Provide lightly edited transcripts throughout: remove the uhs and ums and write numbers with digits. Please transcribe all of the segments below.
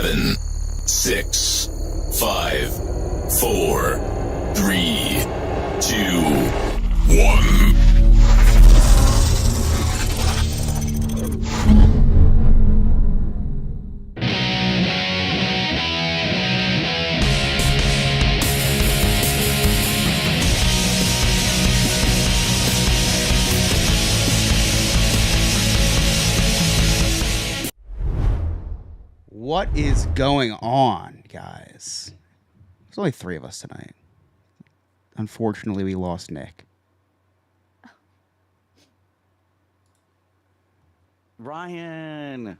7, 6, 5, 4, 3, 2, 1. What is going on, guys? There's only 3 of us tonight. Unfortunately, we lost Nick. Ryan.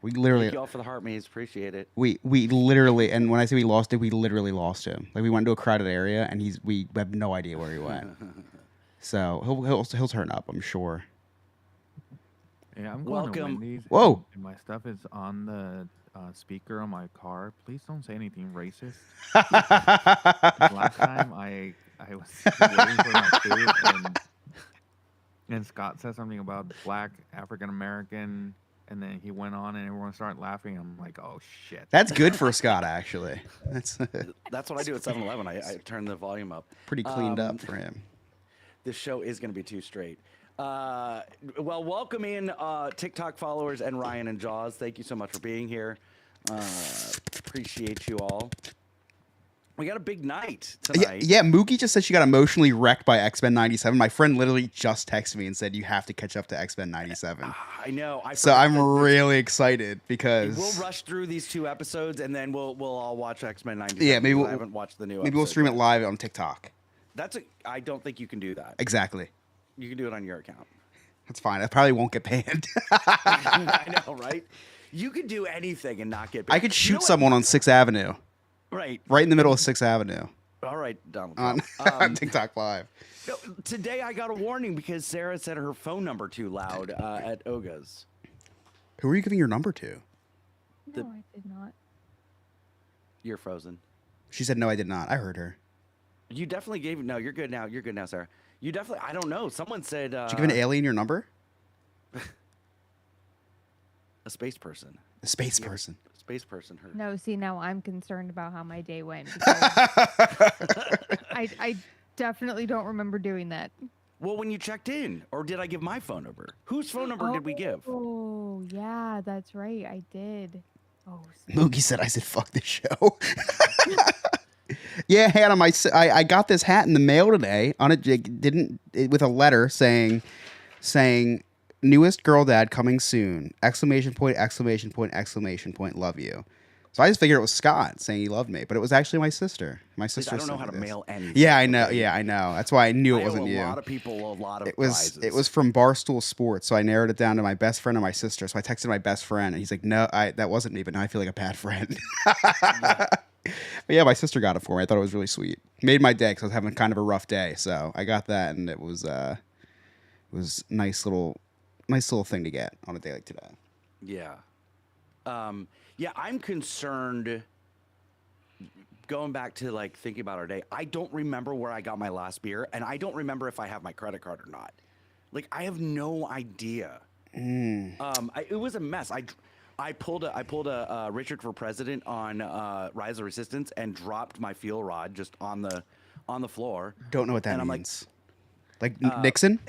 We literally, Thank you all for the heart maze. Appreciate it. we literally, and when I say we lost it, we literally lost him. Like we went to a crowded area, and we have no idea where he went. So he'll turn up, I'm sure. Yeah, I'm going to Welcome. Wendy's. Whoa. And my stuff is on the speaker on my car. Please don't say anything racist. 'Cause last time I was waiting for my food and Scott said something about black African American, and then he went on and everyone started laughing. I'm like, oh shit. That's good for Scott, actually. That's That's what I do at 7-Eleven. I turn the volume up. pretty cleaned up for him. This show is going to be too straight. Well, welcome in TikTok followers and Ryan and Jaws. Thank you so much for being here. Appreciate you all. We got a big night tonight. Yeah, Mookie just said she got emotionally wrecked by X-Men 97. My friend literally just texted me and said, you have to catch up to X-Men 97. I know. So I'm really excited because... We'll rush through these 2 episodes and then we'll all watch X-Men 97. Yeah, maybe I haven't watched the new maybe we'll episode stream it yet. live on TikTok. I don't think you can do that. Exactly. You can do it on your account. That's fine. I probably won't get banned. I know, right? You could do anything and not get banned. I could You shoot know what? someone on 6th Avenue. Right. Right in the middle of 6th Avenue. All right, Donald On, Trump. on TikTok Live. No, today I got a warning because Sarah said her phone number too loud at Oga's. Who are you giving your number to? The- No, I did not. You're frozen. She said, no, I did not. I heard her. You definitely gave. No, you're good now. You're good now, Sarah. You definitely. I don't know. Someone said. Did you give an alien your number? A space person. A space person. Space person heard. No, see, now I'm concerned about how my day went. because I definitely don't remember doing that. Well, when you checked in, or did I give my phone number? Whose phone number did we give? Oh, yeah, that's right. I did. Oh, Mookie said, I said, fuck this show. Yeah, Hannah, I got this hat in the mail today on with a letter saying newest girl dad coming soon, ! Love you. So I just figured it was Scott saying he loved me, but it was actually my sister. My sister. I don't know sent how to this. mail anything. Yeah, I know. Yeah, I know. That's why I knew it wasn't I owe you. a lot of people a lot of It was prizes. it was from Barstool Sports, so I narrowed it down to my best friend and my sister. So I texted my best friend, and he's like, "No, that wasn't me." But now I feel like a bad friend. But yeah, my sister got it for me. I thought it was really sweet. Made my day because I was having kind of a rough day, so I got that, and it was nice little thing to get on a day like today. Yeah. Yeah, I'm concerned. Going back to like thinking about our day, I don't remember where I got my last beer, and I don't remember if I have my credit card or not. Like, I have no idea. It was a mess. I pulled a Richard for President on Rise of Resistance and dropped my fuel rod just on the floor. Don't know what that And I'm means. Like Nixon?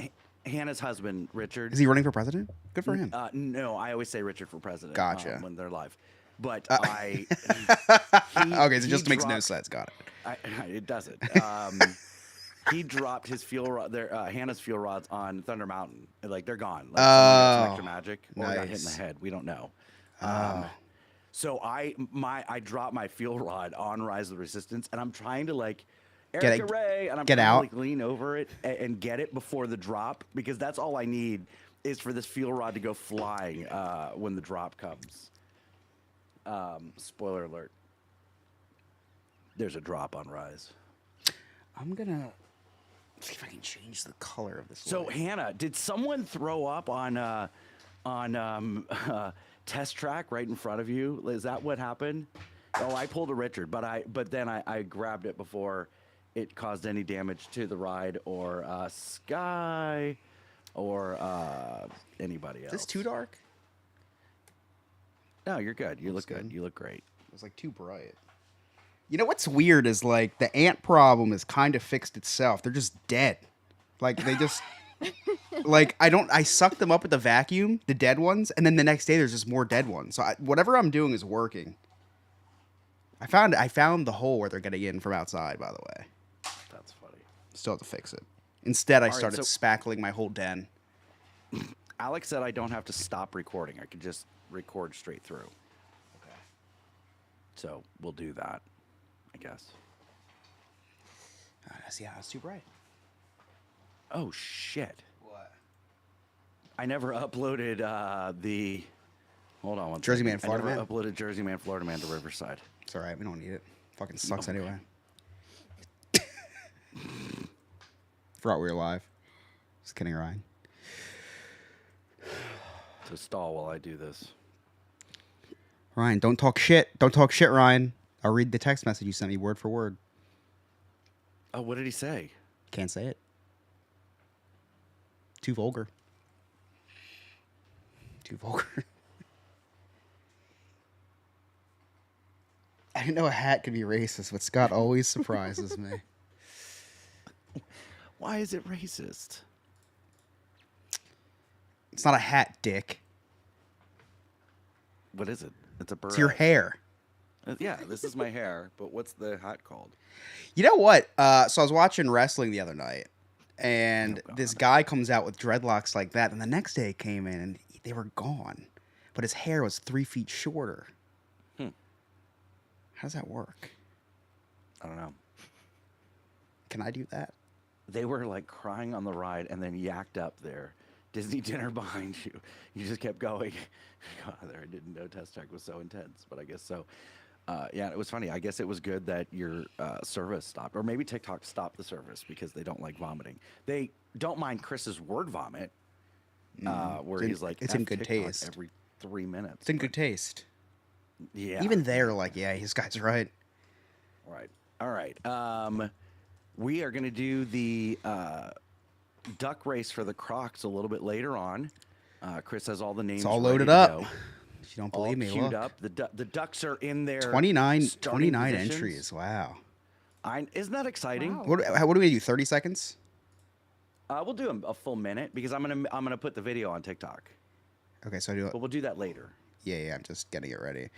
Hannah's husband, Richard. Is he running for president? Good for him. No, I always say Richard for President. Gotcha. When they're live, but Okay, so it just makes no sense. Got it. It doesn't. He dropped his fuel rod, Hannah's fuel rods on Thunder Mountain. Like, they're gone. Like, someone got some extra magic or got hit in the nice. head. We don't know. So I dropped my fuel rod on Rise of the Resistance, and I'm trying to like Erica Ray, and I'm trying to like lean over it and get it before the drop, because that's all I need is for this fuel rod to go flying when the drop comes. Spoiler alert. There's a drop on Rise. I'm gonna see if I can change the color of this. So light. Hannah, did someone throw up on Test Track right in front of you? Is that what happened? Oh, I pulled a Richard, but then I grabbed it before it caused any damage to the ride or Sky or anybody else. Is this too dark? No, you're good. You Looks look good. good. You look great. It was like too bright. You know what's weird is like the ant problem is kind of fixed itself. They're just dead. Like they just like I suck them up with the vacuum, the dead ones, and then the next day there's just more dead ones. So whatever I'm doing is working. I found the hole where they're getting in from outside, by the way. That's funny. Still have to fix it. Instead, I All right, started so- spackling my whole den. Alex said I don't have to stop recording. I could just record straight through. Okay. So we'll do that, I guess. See how it's too bright. Oh shit! What? I never uploaded the. Hold on one Jersey second. Man, Florida I never Man? uploaded Jersey Man, Florida Man to Riverside. It's all right. We don't need it. Fucking sucks Okay. anyway. Forgot we were live. Just kidding, Ryan. To stall while I do this. Ryan, don't talk shit. Don't talk shit, Ryan. I'll read the text message you sent me word for word. Oh, what did he say? Can't say it. Too vulgar. Too vulgar. I didn't know a hat could be racist, but Scott always surprises me. Why is it racist? It's not a hat, dick. What is it? It's a bird. It's your hair. Yeah, this is my hair, but what's the hat called? You know what? So I was watching wrestling the other night, and Oh, this guy comes out with dreadlocks like that, and the next day he came in and they were gone, but his hair was 3 feet shorter. How does that work? I don't know. Can I do that? They were like crying on the ride and then yacked up there. Disney dinner behind you. You just kept going. God, I didn't know Test Track was so intense, but I guess so. Yeah, it was funny. I guess it was good that your service stopped, or maybe TikTok stopped the service because they don't like vomiting. They don't mind Chris's word vomit, where It's he's in- like, it's in "F good TikTok" taste. every 3 minutes. It's in good taste. Yeah. Even they're like, yeah, this guy's right. Right. All right. We are going to do the duck race for the Crocs a little bit later on. Chris has all the names. It's all ready loaded to up. go. If you don't All believe me, queued look. up. The ducks are in there. 29 entries. Wow. Isn't that exciting? Wow. What do we do? 30 seconds? We'll do a full minute because I'm gonna put the video on TikTok, Okay, so I do it. but we'll do that later. Yeah, I'm just getting it ready.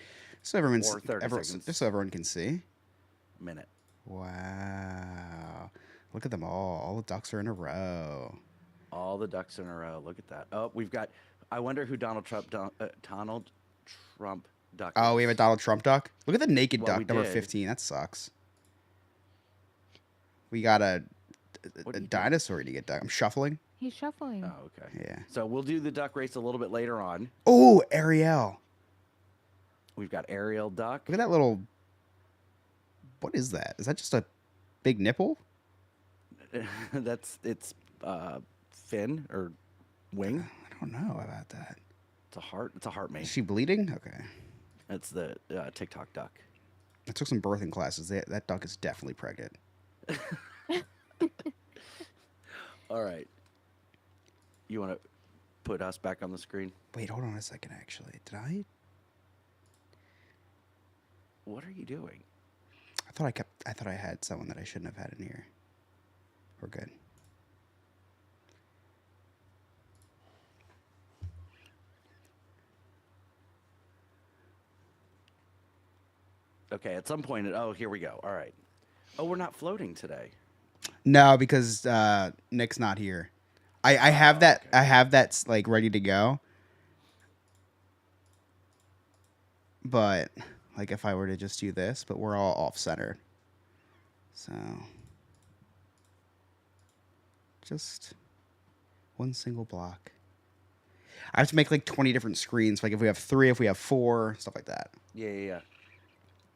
So everyone's Or 30 seconds. just so everyone can see. A minute. Wow. Look at them all. All the ducks are in a row. All the ducks in a row. Look at that. Oh, we've got. I wonder who Donald Trump duck. Oh, we have a is. Donald Trump duck. Look at the naked Well, duck, we number did. 15. That sucks. We got a What are you doing? dinosaur eating a duck. I'm shuffling. He's shuffling. Oh, okay. Yeah. So we'll do the duck race a little bit later on. Oh, Ariel. We've got Ariel duck. Look at that little. What is that? Is that just a big nipple? That's its fin or wing. I don't know about that. It's a heart. It's a heart Is mate. she bleeding? Okay. It's the TikTok duck. I took some birthing classes. That duck is definitely pregnant. All right. You want to put us back on the screen? Wait, hold on a second. Actually, did I? What are you doing? I thought I had someone that I shouldn't have had in here. We're good. Okay. At some point. Oh, here we go. All right. Oh, we're not floating today. No, because Nick's not here. I have that. okay. I have that like ready to go. But like if I were to just do this, but we're all off center. So just one single block. I have to make like 20 different screens. Like if we have 3, if we have 4, stuff like that. Yeah.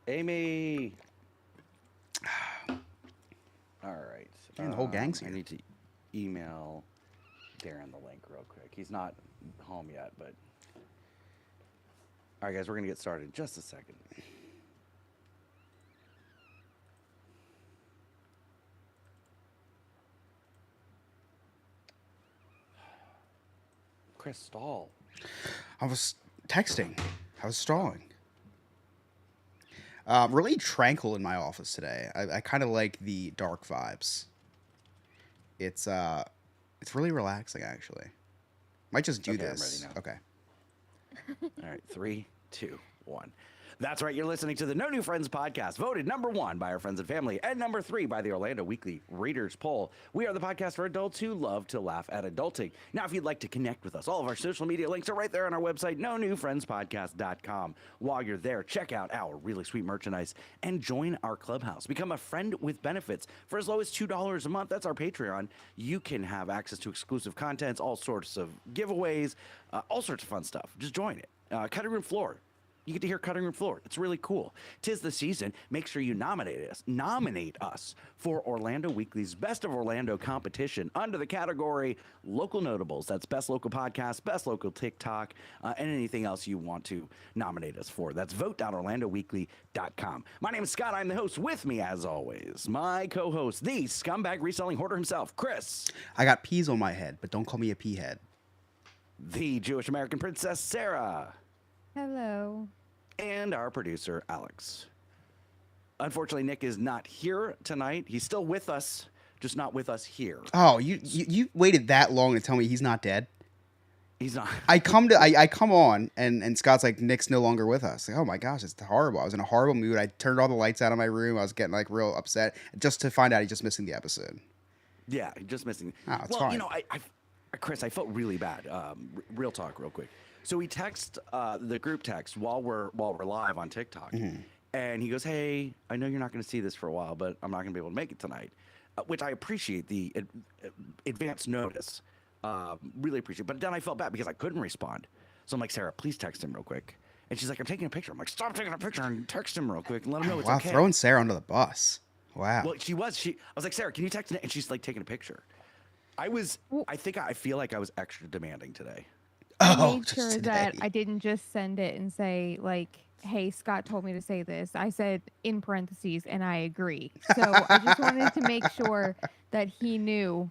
Amy. All right. Man, the whole gang's I here. need to email Darren the link real quick. He's not home yet, but. All right, guys, we're going to get started in just a second. Chris Stahl. I was texting. How's stalling? Really tranquil in my office today. I kind of like the dark vibes. It's really relaxing actually. Might just do Okay, I'm this. ready now. Okay. All right, 3, 2, 1. That's right. You're listening to the No New Friends podcast, voted number 1 by our friends and family, and number 3 by the Orlando Weekly Readers Poll. We are the podcast for adults who love to laugh at adulting. Now, if you'd like to connect with us, all of our social media links are right there on our website, nonewfriendspodcast.com. While you're there, check out our really sweet merchandise and join our clubhouse. Become a friend with benefits for as low as $2 a month. That's our Patreon. You can have access to exclusive contents, all sorts of giveaways, all sorts of fun stuff. Just join it. Cutting room floor. You get to hear Cutting Room Floor. It's really cool. 'Tis the season. Make sure you nominate us for Orlando Weekly's Best of Orlando competition under the category Local Notables. That's Best Local Podcast, Best Local TikTok, and anything else you want to nominate us for. That's vote.orlandoweekly.com. My name is Scott. I'm the host. With me, as always, my co-host, the scumbag reselling hoarder himself, Chris. I got peas on my head, but don't call me a pea head. The Jewish American princess, Sarah. Hello. And our producer, Alex. Unfortunately, Nick is not here tonight. He's still with us, just not with us here. Oh, you waited that long to tell me he's not dead? He's not. I come on and Scott's like, Nick's no longer with us. Like, oh my gosh, it's horrible. I was in a horrible mood. I turned all the lights out of my room. I was getting like real upset just to find out he's just missing the episode. Yeah, just missing. Oh, it's well, fine. you know, Chris, I felt really bad. Real talk, real quick. So we text the group text while we're live on TikTok, and he goes, "Hey, I know you're not going to see this for a while, but I'm not going to be able to make it tonight," which I appreciate the advance notice. Really appreciate. But then I felt bad because I couldn't respond. So I'm like, Sarah, please text him real quick. And she's like, I'm taking a picture. I'm like, stop taking a picture and text him real quick and let him know it's Wow, okay. throwing Sarah under the bus. Wow. Well, I was like, Sarah, can you text Nick? And she's like taking a picture. I feel like I was extra demanding today. I Oh, made just sure today. that I didn't just send it and say like, "Hey, Scott told me to say this." I said in parentheses, "and I agree." So I just wanted to make sure that he knew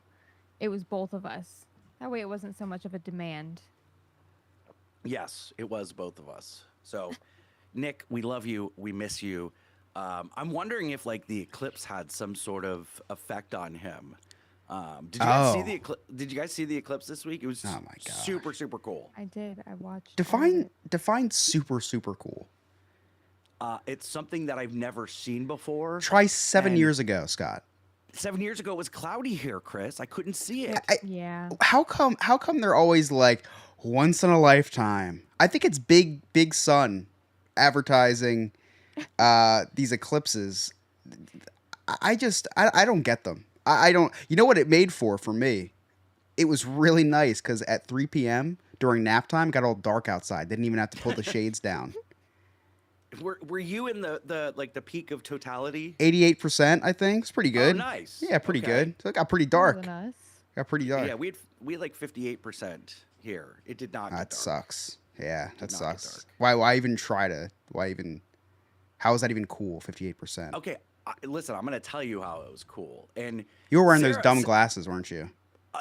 it was both of us. That way, it wasn't so much of a demand. Yes, it was both of us. So, Nick, we love you. We miss you. I'm wondering if like the eclipse had some sort of effect on him. Did you guys see the Did you guys see the eclipse this week? It was Oh my gosh. super super cool. I did. I watched. all of Define it. super cool. It's something that I've never seen before. Try 7 And years ago, Scott. 7 years ago, it was cloudy here, Chris. I couldn't see it. Yeah. How come they're always like once in a lifetime? I think it's big sun advertising these eclipses. I don't get them. I don't. You know what it made for me? It was really nice because at 3 p.m. during nap time, it got all dark outside. They didn't even have to pull the shades down. Were you in the peak of totality? 88%, I think. It's pretty good. Oh, nice. Yeah, pretty Okay. good. So it got pretty More dark. than us. Got pretty dark. Yeah, we had like 58% here. It did not. That get dark. sucks. Yeah, that not get sucks. dark. Why even try to? Why even? How is that even cool? 58%. Okay, listen, I'm gonna tell you how it was cool. And You were wearing those Sarah- dumb glasses, weren't you?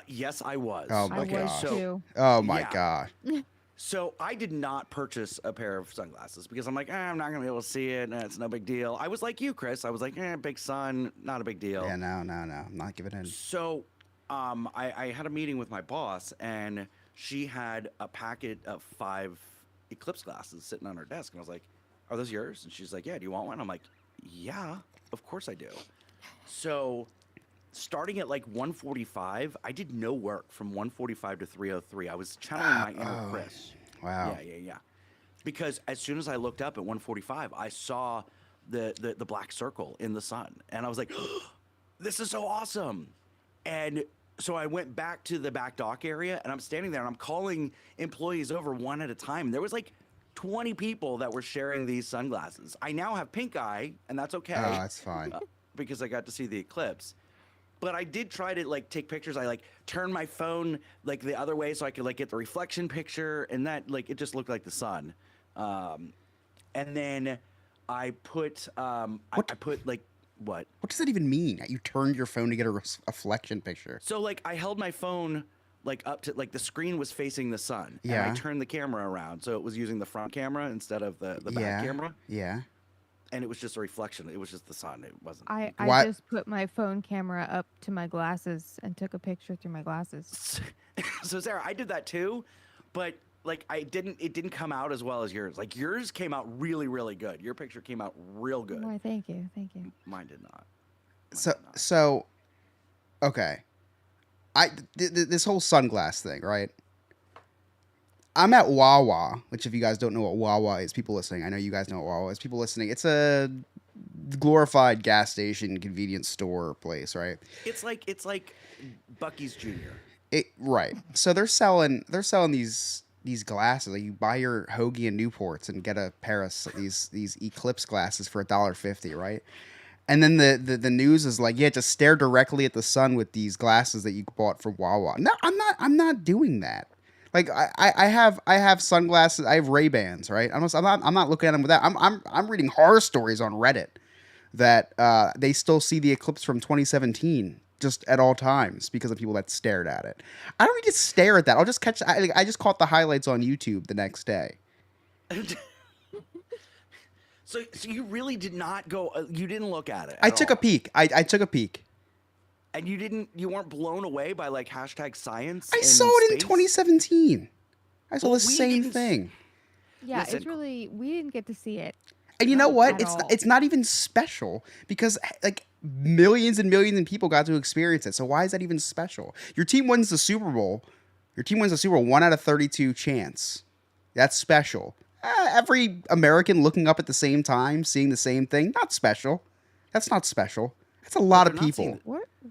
yes, I was. Oh my I God. was too. Oh my Yeah. god. So I did not purchase a pair of sunglasses because I'm like, I'm not gonna be able to see it. It's no big deal. I was like you, Chris. I was like, big sun, not a big deal. Yeah, no. I'm not giving in. So, I had a meeting with my boss, and she had a packet of 5 eclipse glasses sitting on her desk, and I was like, "Are those yours?" And she's like, "Yeah, do you want one?" I'm like, "Yeah, of course I do." So, starting at like 1:45, I did no work from 1:45 to 3:03. I was channeling my inner Chris. Wow. Yeah. Because as soon as I looked up at 1:45, I saw the black circle in the sun, and I was like, "This is so awesome!" And so I went back to the back dock area, and I'm standing there, and I'm calling employees over one at a time. There was like 20 people that were sharing these sunglasses. I now have pink eye, and that's okay. Oh, that's fine. Because I got to see the eclipse. But I did try to like take pictures. I like turned my phone like the other way so I could like get the reflection picture, and that like it just looked like the sun. And then I put I put like what? What does that even mean? You turned your phone to get a reflection picture. So like I held my phone like up to like the screen was facing the sun. Yeah. And I turned the camera around, so it was using the front camera instead of the back camera, Yeah. and it was just a reflection. It was just the sun. It wasn't. I Why- just put my phone camera up to my glasses and took a picture through my glasses. So Sarah, I did that too, but like it didn't come out as well as yours. Like yours came out really, really good. Your picture came out real good. Why, thank you. Thank you. Mine did not. So, okay. This whole sunglass thing, right? I'm at Wawa, which if you guys don't know what Wawa is, people listening, I know you guys know what Wawa is. People listening, it's a glorified gas station, convenience store place, right? It's like Bucky's Jr. Right. So they're selling these glasses. Like you buy your Hoagie and Newports and get a pair of these Eclipse glasses for $1.50, right? And then the news is like, yeah, just stare directly at the sun with these glasses that you bought from Wawa. No, I'm not doing that. Like I have sunglasses. I have Ray-Bans, right? I'm not looking at them with that. I'm reading horror stories on Reddit that they still see the eclipse from 2017 just at all times because of people that stared at it. I don't need to stare at that. I'll just catch. I just caught the highlights on YouTube the next day. So you really did not go. You didn't look at it. I took a peek. I took a peek. And you weren't blown away by like #science. I and saw it in space? 2017. I saw Well, the we same didn't thing. Yeah, Listen. it's really, we didn't get to see it. And you know what? At all. It's not even special because like millions and millions of people got to experience it. So why is that even special? Your team wins the Super Bowl. Your team wins the Super Bowl 1 out of 32 chance. That's special. Every American looking up at the same time, seeing the same thing, not special. That's not special. That's a lot of they're not people. seeing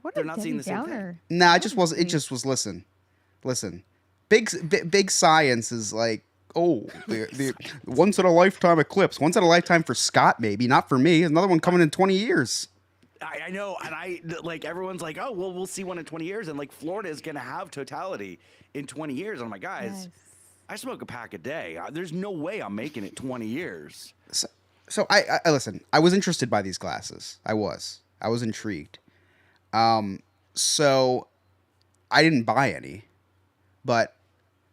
What They're a not Debbie seeing the same thing. Downer. Nah, it just wasn't. It just was. Listen. Big science is like, oh, the once in a lifetime eclipse. Once in a lifetime for Scott, maybe not for me. Another one coming in 20 years. I know, and I like everyone's like, oh well, we'll see one in 20 years, and like Florida is gonna have totality in 20 years. And I'm like, guys, Yes. I smoke a pack a day. There's no way I'm making it 20 years. So I listen. I was interested by these glasses. I was intrigued. So I didn't buy any, but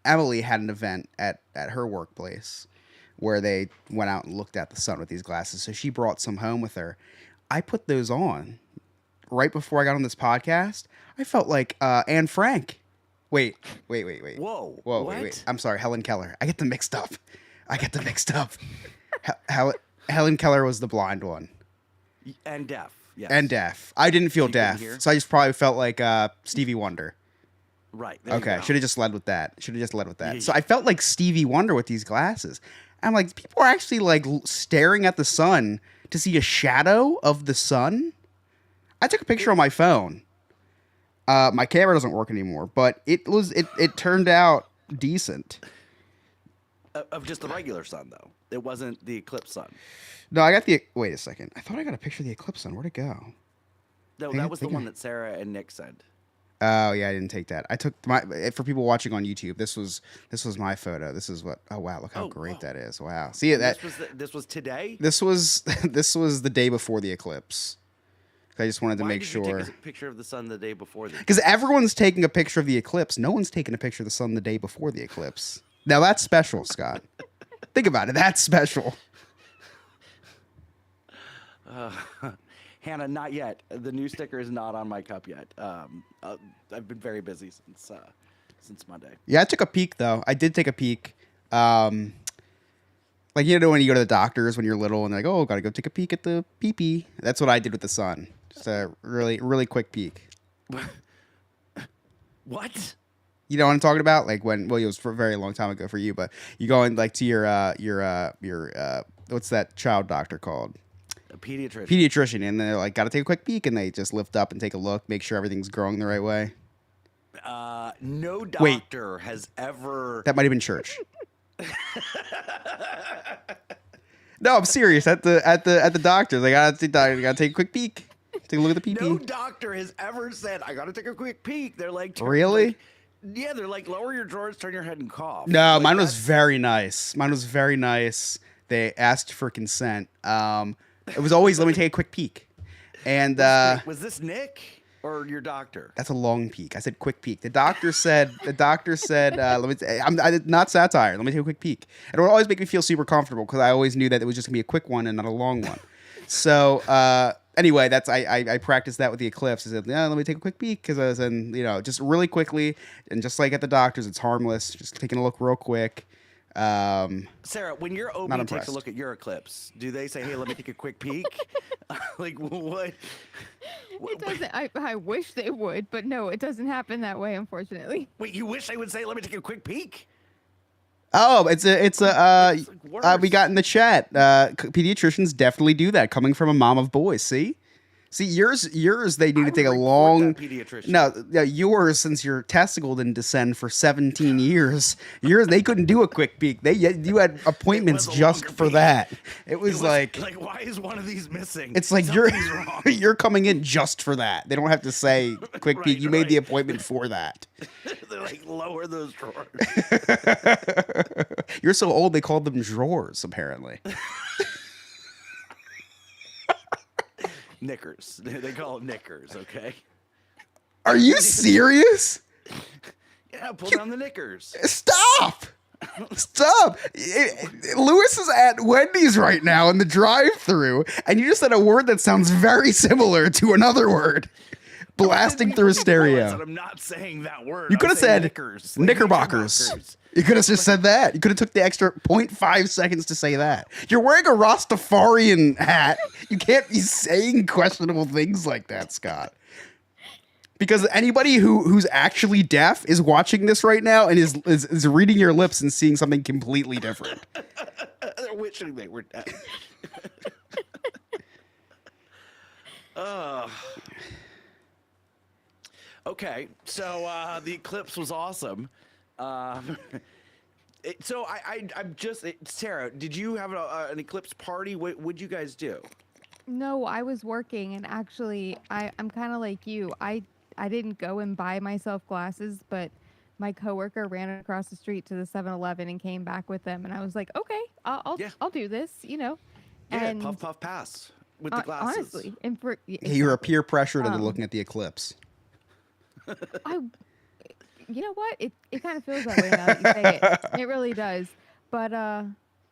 Emily had an event at her workplace where they went out and looked at the sun with these glasses. So she brought some home with her. I put those on right before I got on this podcast. I felt like Anne Frank. Wait. Whoa. Wait. I'm sorry, Helen Keller. I get them mixed up. Helen Keller was the blind one. And deaf. Yes. And deaf. I didn't feel She couldn't deaf, hear? so I just probably felt like Stevie Wonder. Right. there you Okay, go. should have just led with that. Yeah, So I felt like Stevie Wonder with these glasses. I'm like, people are actually like staring at the sun to see a shadow of the sun. I took a picture on my phone. My camera doesn't work anymore, but it turned out decent. Of just the regular sun, though. It wasn't the eclipse sun. No, I got the. Wait a second. I thought I got a picture of the eclipse sun. Where'd it go? No, I that was the think one that Sarah and Nick sent. Oh yeah, I didn't take that. I took for people watching on YouTube. This was my photo. This is what. Oh wow, look how Oh, great whoa. that is. Wow. See that. This was today. This was the day before the eclipse. I just wanted to Why make did sure. you take a picture of the sun the day before the Because everyone's taking a picture of the eclipse. No one's taking a picture of the sun the day before the eclipse. Now that's special, Scott. Think about it. That's special. Hannah, not yet. The new sticker is not on my cup yet. I've been very busy since Monday. Yeah, I took a peek though. I did take a peek. Like you know when you go to the doctors when you're little and they're like, oh, gotta go take a peek at the pee-pee. That's what I did with the sun. Just a really quick peek. What? You know what I'm talking about? Like when, well, it was for a very long time ago for you, but you go in like to your what's that child doctor called? A pediatrician. Pediatrician, and they're like, gotta take a quick peek, and they just lift up and take a look, make sure everything's growing the right way. No Wait. doctor has ever. That might have been church. No, I'm serious. At the doctor's, I gotta take a quick peek. Take a look at the pee-pee. No doctor has ever said, "I gotta take a quick peek." They're like, Really? like- yeah, they're like, lower your drawers, turn your head, and cough. No, Like, mine was that's- very nice. They asked for consent. It was always, let me take a quick peek. And Was this Nick? or your doctor? That's a long peek. I said quick peek. The doctor said, let me, not satire. Let me take a quick peek. And it would always make me feel super comfortable because I always knew that it was just gonna be a quick one and not a long one. So anyway, I practiced that with the Eclipse. I said, yeah, let me take a quick peek because I was in, just really quickly. And just like at the doctor's, it's harmless. Just taking a look real quick. Sarah, when your OB Not takes a impressed. look at your Eclipse, do they say, hey, let me take a quick peek? Like, what? It doesn't. I wish they would, but no, it doesn't happen that way, unfortunately. Wait, you wish they would say, let me take a quick peek? Oh, it's a It's we got in the chat. Pediatricians definitely do that. Coming from a mom of boys, see, yours they need to would take a report long. that pediatrician. No, yours since your testicle didn't descend for 17 years. Yours they couldn't do a quick peek. You had appointments a just longer for peek. that. It It was like why is one of these missing? it's like Something's wrong. you're coming in just for that. They don't have to say quick peek. Right, You made the right. appointment for that. They're like, lower those drawers. You're so old they called them drawers apparently. Knickers. They call them knickers, okay? Are you serious? Yeah, pull down the knickers. Stop! Stop! Lewis is at Wendy's right now in the drive-thru, and you just said a word that sounds very similar to another word, blasting through a stereo. I'm not saying that word. You could I'm have saying said knickers. Like knickerbockers. You could have just said that. You could have took the extra 0.5 seconds to say that. You're wearing a Rastafarian hat. You can't be saying questionable things like that, Scott. Because anybody who's actually deaf is watching this right now and is reading your lips and seeing something completely different. They're wishing they were dead. Okay, so the eclipse was awesome. I'm just Sarah. Did you have an eclipse party? What would you guys do? No, I was working, and actually, I'm kind of like you. I didn't go and buy myself glasses, but my coworker ran across the street to the 7-Eleven and came back with them, and I was like, okay, Yeah. I'll do this, Yeah, And puff puff pass with the glasses. honestly, and for You were peer pressured into looking at the eclipse. you know what? It kind of feels that way now that you say it. It really does. But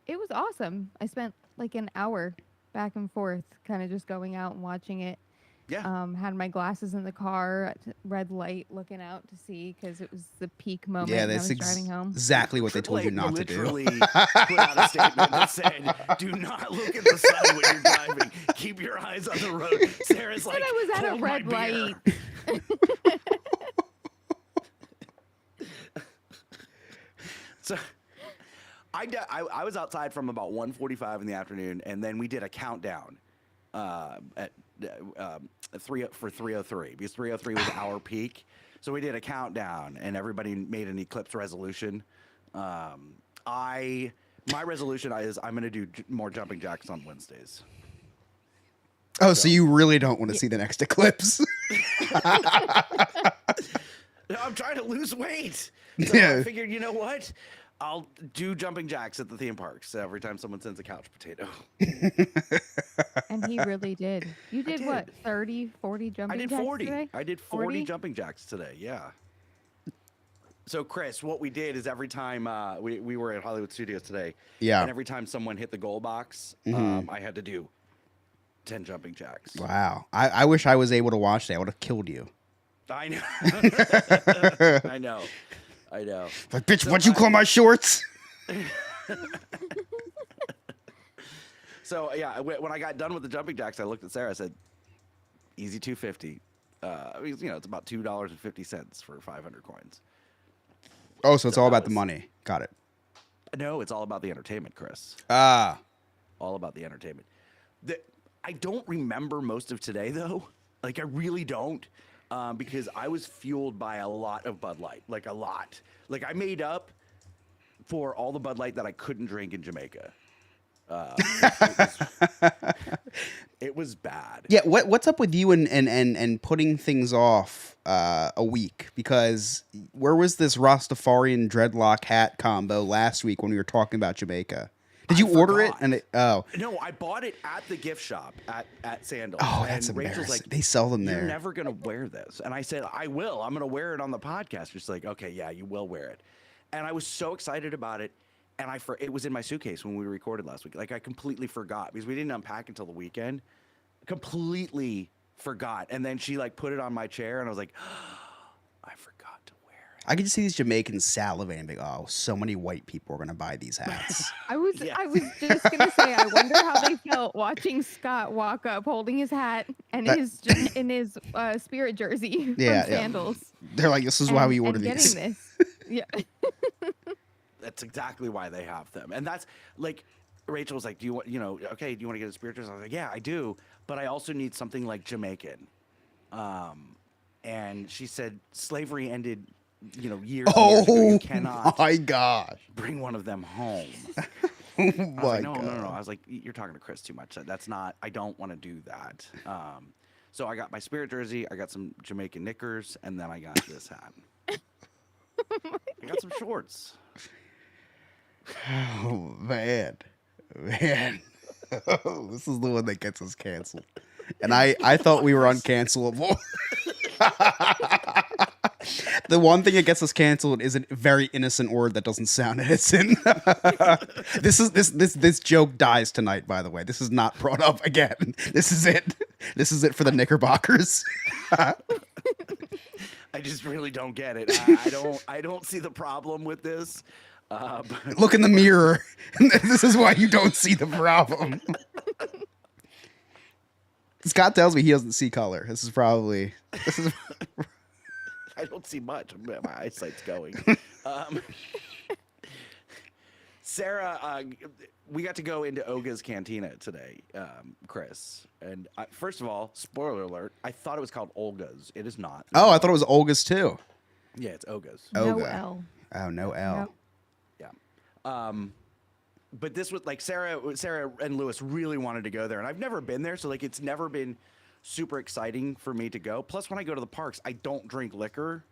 it was awesome. I spent like an hour back and forth, kind of just going out and watching it. Yeah. Had my glasses in the car, at red light, looking out to see because it was the peak moment. Yeah, and I that's was driving home. exactly what they told you AAA not to do. literally put out a statement that said, "Do not look at the sun when you're driving. Keep your eyes on the road." Sarah's like, But I was at a "Hold my red beer." light. So I was outside from about 1:45 in the afternoon, and then we did a countdown at 303 because 303 was our peak. So we did a countdown, and everybody made an eclipse resolution. My resolution is I'm going to do more jumping jacks on Wednesdays. Oh, so you really don't want to see the next eclipse? I'm trying to lose weight. So Yeah. I figured, you know what? I'll do jumping jacks at the theme parks every time someone sends a couch potato. And he really did. You did, did. what, 30, 40 I jumping did jacks 40. today? I did 40 40? jumping jacks today. Yeah. So Chris, what we did is every time we were at Hollywood Studios today, Yeah. and every time someone hit the goal box, I had to do 10 jumping jacks. Wow. I wish I was able to watch that. I would have killed you. I know. I know. I know. Like, bitch, So what'd you call my shorts? So yeah, when I got done with the jumping jacks, I looked at Sarah. I said, "Easy 250." It's about $2.50 for 500 coins. Oh, so it's So all that about the was- money. Got it. No, it's all about the entertainment, Chris. Ah. All about the entertainment. I don't remember most of today though. Like I really don't, because I was fueled by a lot of Bud Light. Like a lot. Like I made up for all the Bud Light that I couldn't drink in Jamaica. It was bad. Yeah, what's up with you and putting things off a week? Because where was this Rastafarian dreadlock hat combo last week when we were talking about Jamaica? Did you order it? forgot. And oh, No, I bought it at the gift shop at Sandals. oh, that's and Rachel's embarrassing. like, They sell them "You're there. never gonna wear this," and I said, "I will. I'm gonna wear it on the podcast." She's like, "Okay, yeah, you will wear it," and I was so excited about it. And it was in my suitcase when we recorded last week. Like I completely forgot because we didn't unpack until the weekend. Completely forgot. And then she like put it on my chair, and I was like, I forgot to wear it. I could just see these Jamaicans salivating, like, oh, so many white people are gonna buy these hats. I was Yeah. just gonna say, I wonder how they felt watching Scott walk up holding his hat and his Spirit jersey Yeah, from yeah. Sandals. They're like, this is why we order and these. getting this. Yeah. That's exactly why they have them. And that's like Rachel was like, do you want, okay, do you want to get a spirit jersey? I was like, yeah, I do, but I also need something like Jamaican. And she said slavery ended, years and years ago. Oh You cannot my gosh! bring one of them home. Oh I was my like, no. god! I was like, you're talking to Chris too much. That's not, I don't want to do that. So I got my spirit jersey, I got some Jamaican knickers, and then I got this hat. I got some shorts. Oh man, man, this is the one that gets us canceled. And I thought we were uncancelable. The one thing that gets us canceled is a very innocent word that doesn't sound innocent. This joke dies tonight, by the way. This is not brought up again. This is it. This is it for the Knickerbockers. I just really don't get it. I don't see the problem with this. But Look in the mirror. This is why you don't see the problem. Scott tells me he doesn't see color. This is I don't see much. My eyesight's going. Sarah, we got to go into Oga's Cantina today, Chris. And first of all, spoiler alert, I thought it was called Olga's. It is not. Oh, I thought it was Olga's too. Yeah, it's Oga's. No Oga. L. Oh, no L. Nope. Yeah. But this was like Sarah and Lewis really wanted to go there, and I've never been there, so like it's never been super exciting for me to go. Plus, when I go to the parks, I don't drink liquor.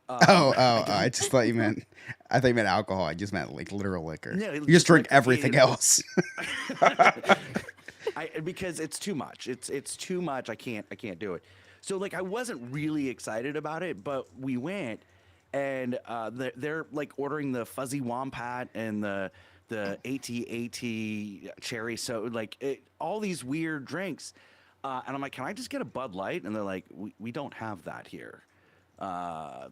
I just thought you meant. I thought you meant alcohol. I just meant like literal liquor. Yeah, You just just drink like everything tequila. else. Because it's too much. It's too much. I can't do it. So like I wasn't really excited about it, but we went, and they're like ordering the fuzzy wompat and the AT cherry, so like all these weird drinks, and I'm like, can I just get a Bud Light? And they're like, we don't have that here.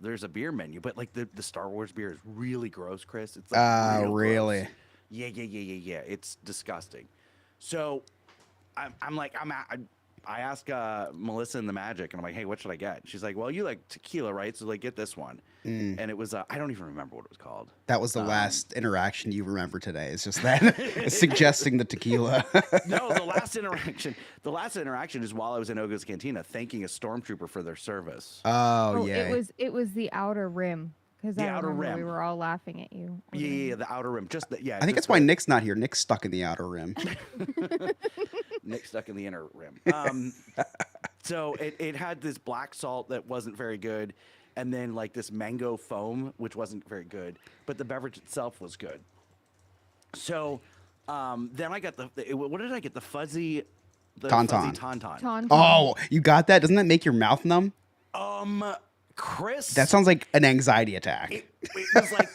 There's a beer menu, but like the Star Wars beer is really gross, Chris. It's like real really? gross. Yeah. It's disgusting. So I ask Melissa in the Magic, and I'm like, hey, what should I get? She's like, well, you like tequila, right? So like, get this one. And it was I don't even remember what it was called. That was the last interaction you remember today. It's just that suggesting the tequila. No, the last interaction is while I was in Oga's Cantina, thanking a stormtrooper for their service. Oh yeah. It was the Outer Rim because The I Outer remember Rim. we were all laughing at you. Yeah, the Outer Rim. Just the, yeah. I think that's why Nick's not here. Nick's stuck in the outer rim. Nick stuck in the inner rim. So it had this black salt that wasn't very good, and then like this mango foam, which wasn't very good, but the beverage itself was good. So then I got what did I get? The fuzzy Tauntaun. Tauntaun. Oh, you got that? Doesn't that make your mouth numb? Chris. That sounds like an anxiety attack. It was like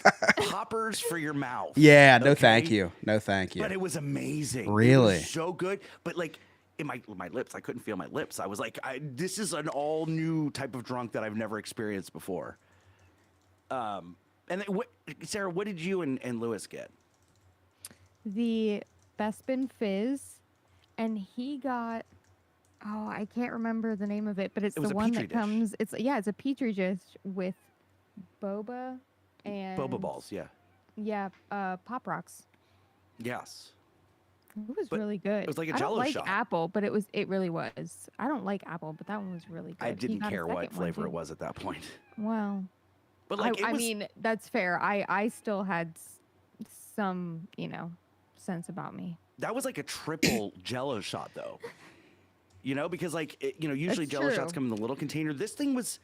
poppers for your mouth. Yeah, no okay? thank you. No thank you. But it was amazing. Really? It was so good. But like in my lips, I couldn't feel my lips. I was like, this is an all new type of drunk that I've never experienced before. And then, Sarah, what did you and Lewis get? The Bespin Fizz, and he got. Oh, I can't remember the name of it, but it's was the a one Petri that dish. comes. It's a petri dish with boba and Boba balls, yeah. Yeah, Pop Rocks. Yes. It was But really good. it was like a I Jell-O don't like shot. apple, but it really was. I don't like apple, but that one was really good. I He didn't got a care what second one, flavor too. it was at that point. Well, But like it I was, mean, that's fair. I still had some, sense about me. that was like a triple Jell-O shot though. Because like usually That's Jell-O shots true. come in the little container. This thing was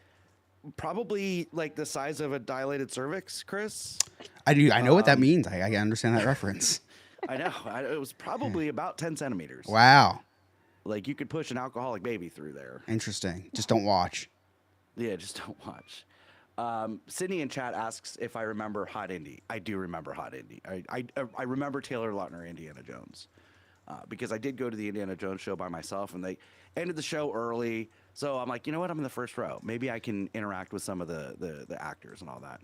probably like the size of a dilated cervix, Chris. I do. I know what that means. I understand that reference. I know. It was probably about 10 centimeters. Wow. Like you could push an alcoholic baby through there. Interesting. Just don't watch. Yeah, just don't watch. Sydney in chat asks if I remember Hot Indy. I do remember Hot Indy. I remember Taylor Lautner, Indiana Jones, because I did go to the Indiana Jones show by myself, and they ended the show early. So I'm like, you know what? I'm in the first row. Maybe I can interact with some of the actors and all that.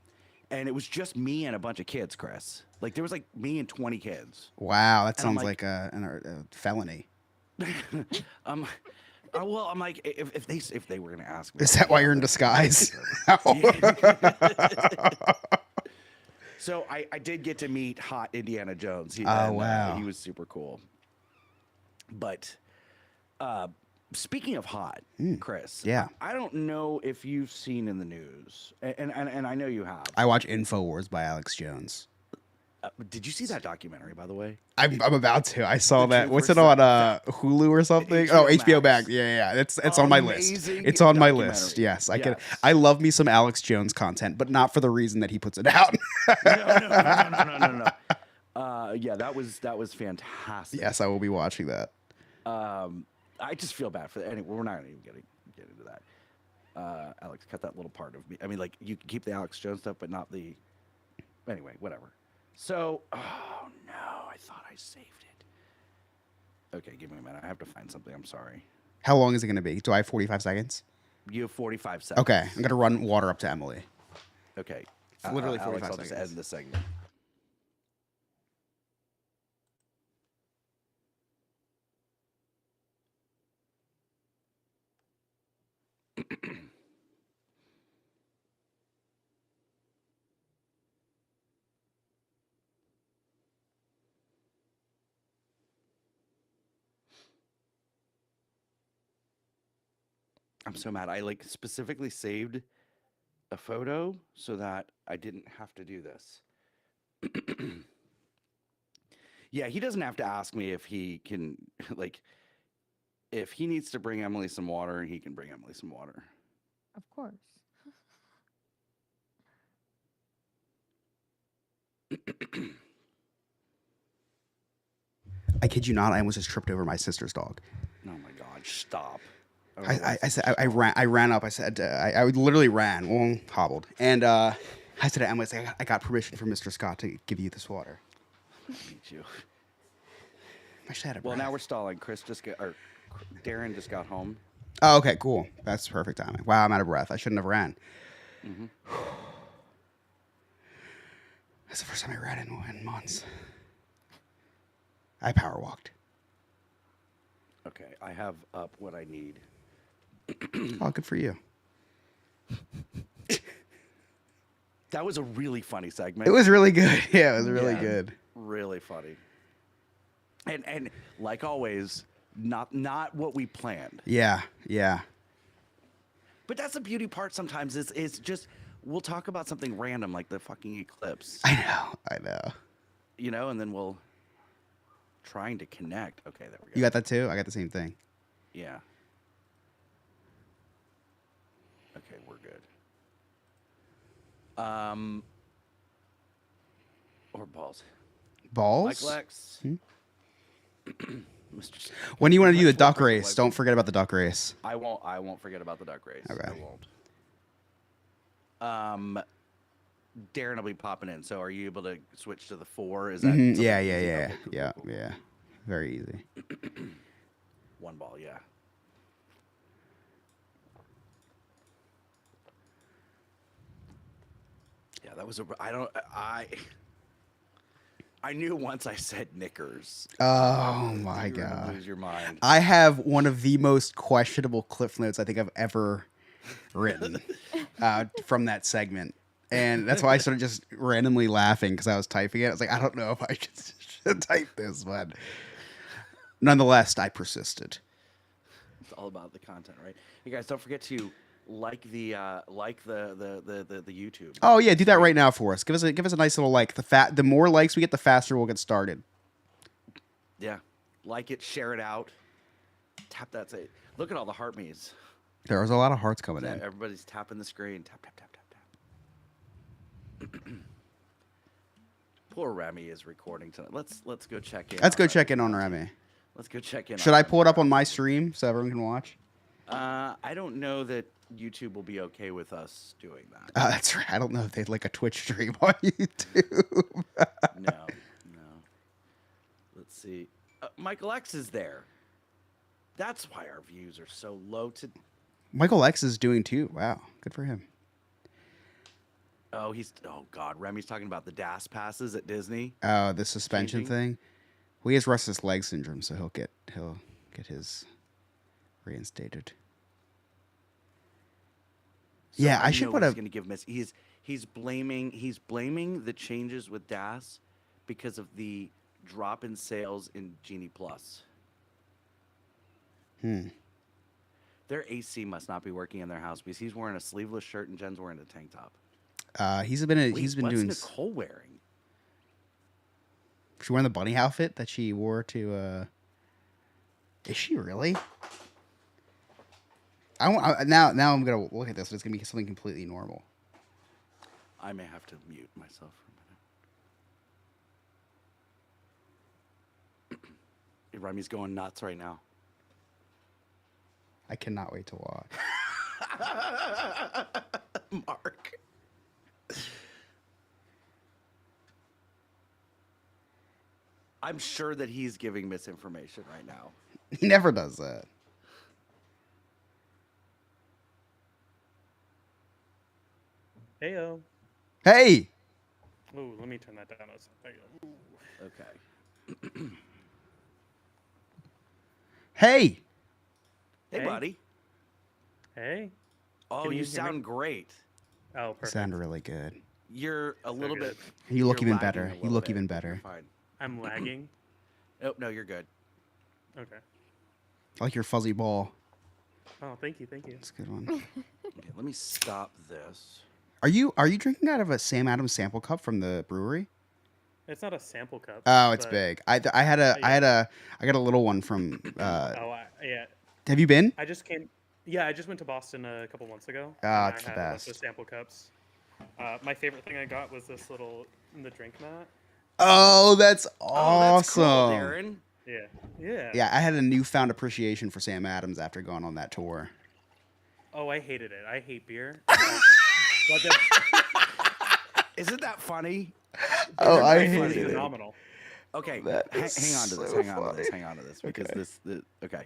And it was just me and a bunch of kids, Chris. Like there was like me and 20 kids. Wow, that And I'm sounds like- like a felony. Well, I'm like, if they were gonna ask me, Is that why you're in disguise? So I did get to meet hot Indiana Jones. Wow. He was super cool. But speaking of hot, Chris, yeah. I don't know if you've seen in the news, and I know you have. I watch InfoWars by Alex Jones. Did you see that documentary, by the way? I'm about to. I saw The that. truth What's it versus- on Hulu or something? HBO Oh, HBO Max. Max. Yeah. It's on my list. Amazing It's on my documentary. list. Yes, I can. Yes. I love me some Alex Jones content, but not for the reason that he puts it out. No. Yeah, that was fantastic. Yes, I will be watching that. I just feel bad for that. Anyway, we're not even get into that. Alex, cut that little part of me. I mean, like you can keep the Alex Jones stuff, but not the. Anyway, whatever. So, oh no, I thought I saved it. Okay, give me a minute. I have to find something. I'm sorry. How long is it going to be? Do I have 45 seconds? You have 45 seconds. Okay, I'm going to run water up to Emily. Okay. It's literally Alex, 45 I'll just seconds. end this segment. I'm so mad. I like specifically saved a photo so that I didn't have to do this. Yeah, he doesn't have to ask me if he can, like, if he needs to bring Emily some water, he can bring Emily some water. Of course. I kid you not, I almost just tripped over my sister's dog. Oh my God, stop. don't know why I it's said such a I ran up. I said I literally ran, well, hobbled, and I said to Emily, I said, I got permission from Mr. Scott to give you this water. Me too. I should have had a Well, breath. now we're stalling. Darren just got home. Oh, okay, cool. That's perfect timing. Wow, I'm out of breath. I shouldn't have ran. Mm-hmm. That's the first time I ran in months. I power walked. Okay, I have up what I need. Oh, good for you. That was a really funny segment. It was really good. Yeah, it was really Yeah. good. Really funny. And like always, not what we planned. Yeah, yeah. But that's the beauty part sometimes is just we'll talk about something random like the fucking eclipse, I know. you know, and then we'll trying to connect. Okay, there we go. You got that too? I got the same thing. Yeah. Okay, we're good. Or balls. Balls? Like Lex. Hmm? Mr. S- When do you want to do the Lex duck Luthor, race? like- Don't forget about the duck race. I won't forget about the duck race. Okay. I won't. Darren will be popping in. So are you able to switch to the 4? Is that Mhm, something Yeah, easy? yeah, yeah, Okay, cool, yeah, cool, cool. yeah. Very easy. One ball, yeah. Yeah, that was I knew once I said Knickers. Oh my you were gonna god. lose your mind. I have one of the most questionable cliff notes I think I've ever written from that segment. And that's why I started just randomly laughing because I was typing it. I was like, I don't know if I should type this, but nonetheless, I persisted. It's all about the content, right? You guys, don't forget to like the YouTube. Oh yeah, do that right now for us. Give us a nice little like. The more likes we get, the faster we'll get started. Yeah, like it, share it out, tap that. Say, look at all the heart me's. There was a lot of hearts coming Yeah, in. everybody's tapping the screen. Tap tap tap tap tap. Poor Remy is recording tonight. Let's go check in. Let's go on check in Remy. on Remy. Let's go check in. Should I pull it up on my stream so everyone can watch? I don't know that YouTube will be okay with us doing that. That's right. I don't know if they'd like a Twitch stream on YouTube. No. Let's see. Michael X is there. That's why our views are so low. Michael X is doing too. Wow, good for him. Oh God, Remy's talking about the DAS passes at Disney. Oh, the suspension Changing. thing. Well, he has restless leg syndrome, so he'll get his reinstated. So Yeah, I know should what put he's a. going to give miss. He's blaming the changes with DAS because of the drop in sales in Genie Plus. Their AC must not be working in their house because he's wearing a sleeveless shirt and Jen's wearing a tank top. He's been Wait, what's doing. Nicole wearing? She's wearing the bunny outfit that she wore to. Is she really? Now I'm gonna look at this. And it's gonna be something completely normal. I may have to mute myself for a minute. Remy's going nuts right now. I cannot wait to watch. Mark. I'm sure that he's giving misinformation right now. He never does that. Heyo. Hey. Ooh, let me turn that down. There you go. Okay. Hey. Hey, Hey. buddy. Hey. Oh, Can you you hear me? sound great. Oh, perfect. Sounded really good. You're a little good. bit. You look you're even lagging better. a You little look bit, even but you're better. Fine. I'm lagging. Oh no, you're good. Okay. I like your fuzzy ball. Oh, thank you. Thank you. It's a good one. Okay, let me stop this. Are you drinking out of a Sam Adams sample cup from the brewery? It's not a sample cup. Oh, it's but- big. I got a little one from. Yeah. Have you been? I just came. Yeah, I just went to Boston a couple months ago. Ah, and it's I the had a bunch of best. sample cups. My favorite thing I got was this the drink mat. Oh, that's Oh, that's awesome. cool, Darren. Yeah. Yeah. Yeah, I had a newfound appreciation for Sam Adams after going on that tour. Oh, I hated it. I hate beer. But then, Isn't that funny? Oh, I it was hated it. phenomenal. Okay, That hang is on to this. so Hang on to this. funny. Hang on to this because Okay. okay.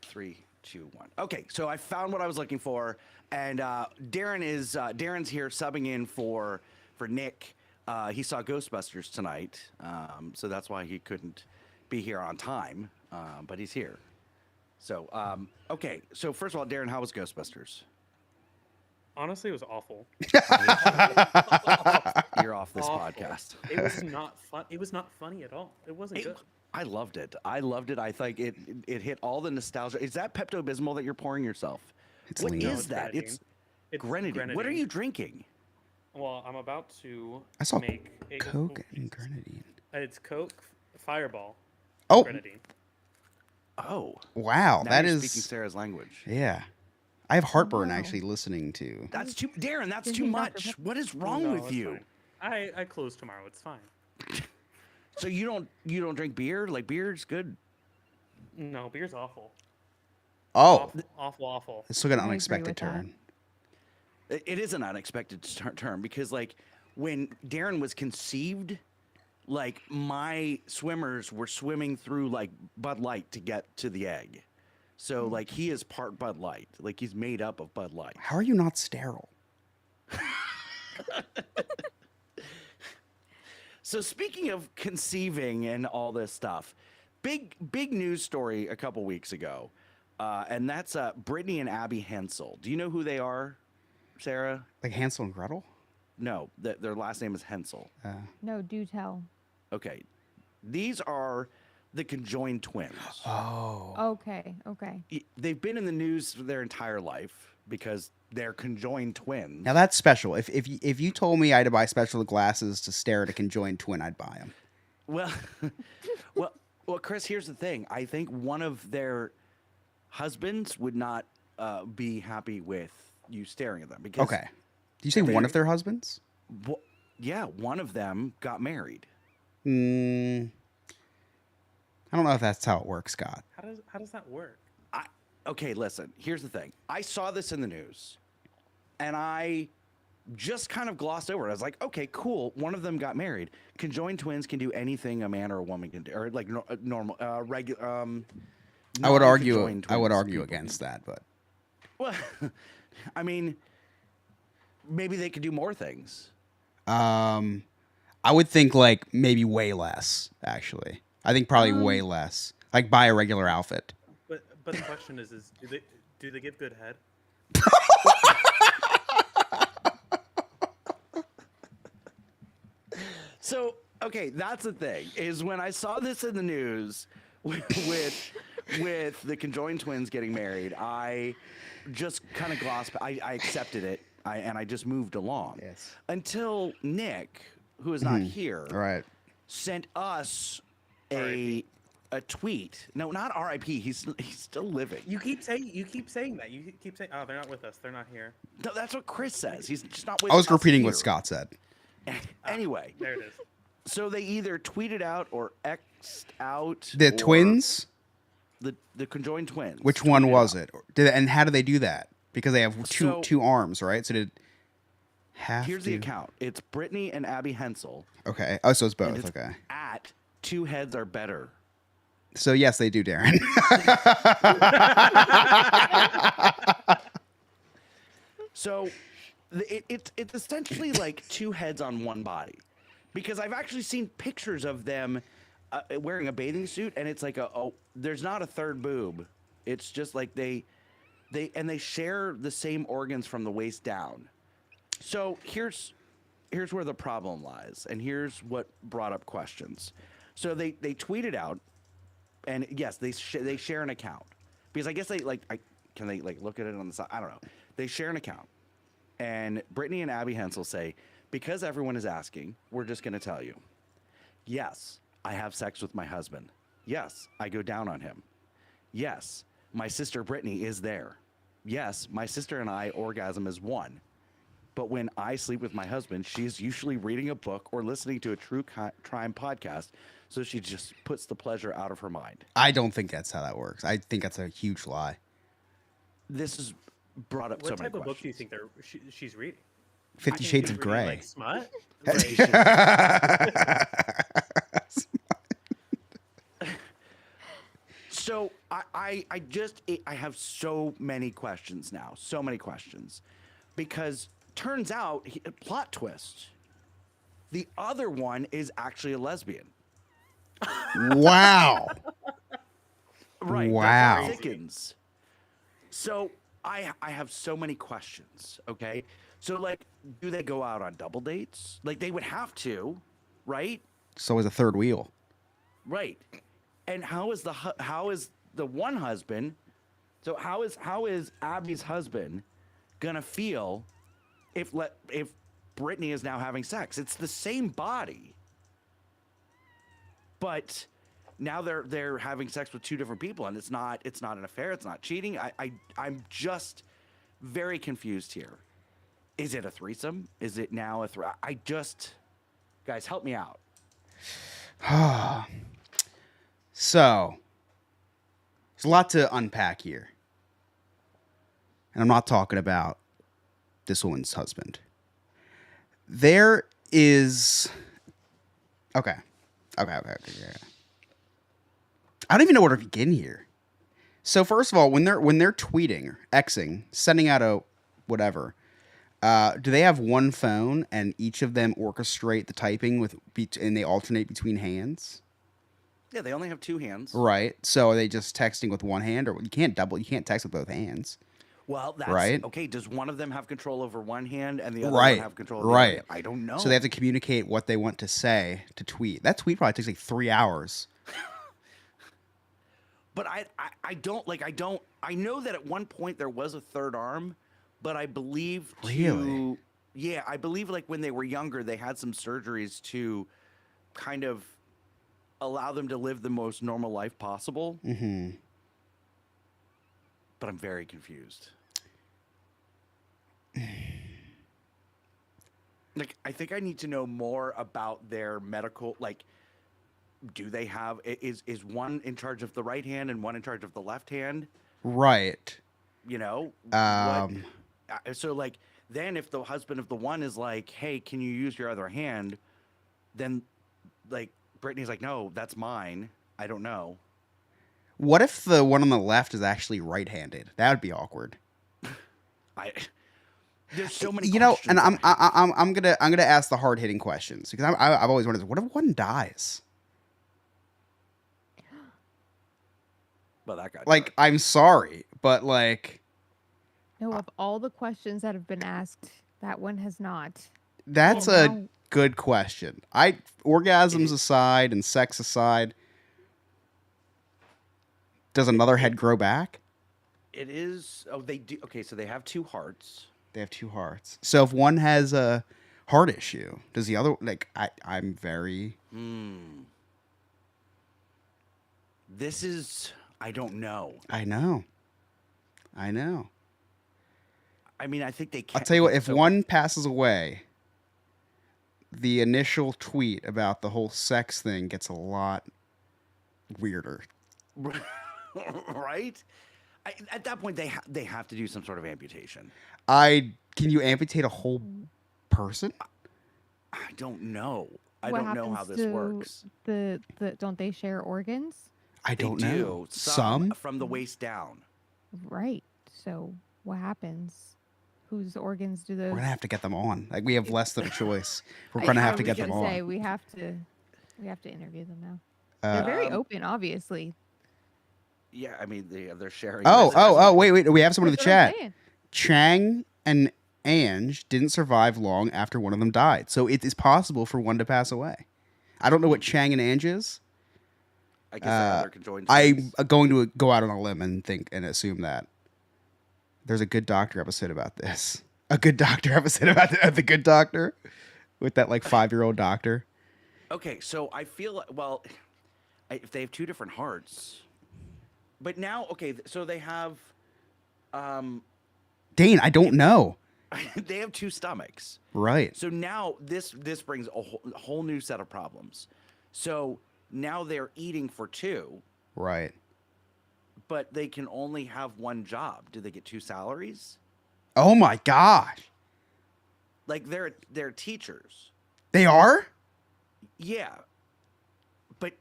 3, 2, 1. Okay, so I found what I was looking for, and Darren's here subbing in for Nick. He saw Ghostbusters tonight, so that's why he couldn't be here on time, but he's here. So okay, so first of all, Darren, how was Ghostbusters? Honestly, it was awful. You're off this Awful. podcast. It was not fun. It was not funny at all. It wasn't good. I loved it. I think it hit all the nostalgia. Is that Pepto Bismol that you're pouring yourself? It's What lean. No, is it's that? grenadine. It's grenadine. What are grenadine. you drinking? Well, I'm about to I saw make a Coke oh, and Jesus. grenadine. It's Coke, Fireball, Oh, grenadine. Oh, wow. now That you're is. speaking Sarah's language. Yeah. I have heartburn Wow. actually listening to. That's too, Darren. That's Did too he Dr. much. Pepper? What is wrong No, with it's you? fine. I close tomorrow. It's fine. So you don't drink beer? Like beer's good. No, beer's awful. Oh, Awful. this took an I agree unexpected with that. turn. It is an unexpected term because like when Darren was conceived, like my swimmers were swimming through like Bud Light to get to the egg. So like he is part Bud Light. Like he's made up of Bud Light. How are you not sterile? So speaking of conceiving and all this stuff, big news story a couple weeks ago, and that's Brittany and Abby Hensel. Do you know who they are, Sarah? Like Hansel and Gretel? No, their last name is Hensel. No, do tell. Okay, these are the conjoined twins. Oh. Okay. They've been in the news their entire life because they're conjoined twins. Now that's special. If you told me I had to buy special glasses to stare at a conjoined twin, I'd buy them. Well, well, Chris. Here's the thing. I think one of their husbands would not be happy with you staring at them because. Okay. Did you say one of their husbands? Yeah, one of them got married. I don't know if that's how it works, Scott. How does that work? Okay, listen. Here's the thing. I saw this in the news, and I just kind of glossed over it. I was like, okay, cool. One of them got married. Conjoined twins can do anything a man or a woman can do, or like normal, regular. I would argue. non-conjoined I would twins argue people against that, but Well, I mean, maybe they could do more things. I would think like maybe way less. Actually, I think probably way less. Like buy a regular outfit. But the question is do they give good head? So, okay, that's the thing. Is when I saw this in the news with the conjoined twins getting married, I just kind of glossed. I accepted it. And I just moved along. Yes. Until Nick, who is not here, Right. sent us a tweet. No, not R.I.P. He's still living. You keep saying that. You keep saying, oh, they're not with us. They're not here. No, that's what Chris says. He's just not with I was us repeating here. what Scott said. Anyway, There it is. so they either tweeted out or X'd out The or twins. the conjoined twins. Which one tweeted was out. it? And how do they do that? Because they have So- two arms, right? So did have Here's to... the account. It's Brittany and Abby Hensel. Okay. Oh, so it's and both. it's Okay. At two heads are better. So yes, they do, Darren. So it's essentially like two heads on one body, because I've actually seen pictures of them wearing a bathing suit, and it's like there's not a third boob. It's just like they share the same organs from the waist down. So here's where the problem lies, and here's what brought up questions. So they tweeted out, and yes, they share an account, because I guess can they look at it on the side? I don't know. They share an account, and Brittany and Abby Hensel say, because everyone is asking, we're just going to tell you. Yes, I have sex with my husband. Yes, I go down on him. Yes, my sister Brittany is there. Yes, my sister and I orgasm as one. But when I sleep with my husband, she's usually reading a book or listening to a true crime podcast, so she just puts the pleasure out of her mind. I don't think that's how that works. I think that's a huge lie. This is brought up so What many type of book do you questions. think she's reading? 50 She's Shades of reading, Grey. like smut? So I have so many questions now, so many questions, because turns out plot twist, the other one is actually a lesbian. Wow. Right. Wow. That's what thickens. So I have so many questions. Okay. So do they go out on double dates? Like they would have to, right? So is a third wheel. Right. And how is the one husband? So how is Abby's husband gonna feel if Brittany is now having sex? It's the same body, but now they're having sex with two different people, and it's not an affair. It's not cheating. I'm just very confused here. Is it a threesome? Is it now a guys, help me out. So there's a lot to unpack here. And I'm not talking about this woman's husband. There is Okay. I don't even know where to begin here. So first of all, when they're tweeting or Xing, sending out a whatever, do they have one phone and each of them orchestrate the typing and they alternate between hands? Yeah, they only have two hands. Right. So are they just texting with one hand, or you can't text with both hands? Well, that's Right. okay. Does one of them have control over one hand and the other Right. one have control over the Right. other hand? I don't know. So they have to communicate what they want to say to tweet. That tweet probably takes like 3 hours. But I know that at one point there was a third arm, but I believe Really? Yeah, I believe like when they were younger they had some surgeries to kind of allow them to live the most normal life possible. Mm-hmm. But I'm very confused. Like, I think I need to know more about their medical. Like, do they have? Is one in charge of the right hand and one in charge of the left hand? Right. You know, Um, so like, then if the husband of the one is like, "Hey, can you use your other hand?" Then, like, Brittany's like, "No, that's mine. I don't know." What if the one on the left is actually right-handed? That would be awkward. I There's so many. You know, and questions in my head. I'm gonna ask the hard-hitting questions because I've always wondered, what if one dies? Well, that got Like, dark. I'm sorry, but like, No, of all the questions that have been asked, that one has not. that's Well, a now- good question. Orgasms aside and sex aside, does another head grow back? It is. Oh, they do. Okay, so they have two hearts. They have two hearts. So if one has a heart issue, does the other like? I'm very. This is. I don't know. I know. I know. I mean, I think they can. I'll tell you what. okay, If so- one passes away, the initial tweet about the whole sex thing gets a lot weirder. right? At that point, they have to do some sort of amputation. Can you amputate a whole person? I don't know. I what don't know how happens this to works. The don't they share organs? I They don't do. know. Some from the waist down. Right. So what happens? Whose organs do those? We're gonna have to get them on. Like, we have less than a choice. We're I gonna have to was get them gonna say, on. we have to interview them now. They're very Um, open, obviously. Yeah, I mean they're sharing. Oh, wait. We have someone in the That's what I'm chat. saying. Chang and Ange didn't survive long after one of them died. So it is possible for one to pass away. I don't know what Chang and Ange is. I guess they have their conjoined I'm twins. going to go out on a limb and think and assume that there's a Good Doctor episode about this. A Good Doctor episode about the Good Doctor with that like 5-year-old doctor. Okay, so I feel well, if they have two different hearts, but now so they have, Dane, I don't know. they have two stomachs. Right. So now this brings a whole new set of problems. So now they're eating for two, Right. but they can only have one job. Do they get two salaries? Oh my gosh. Like they're teachers. They are? Yeah, but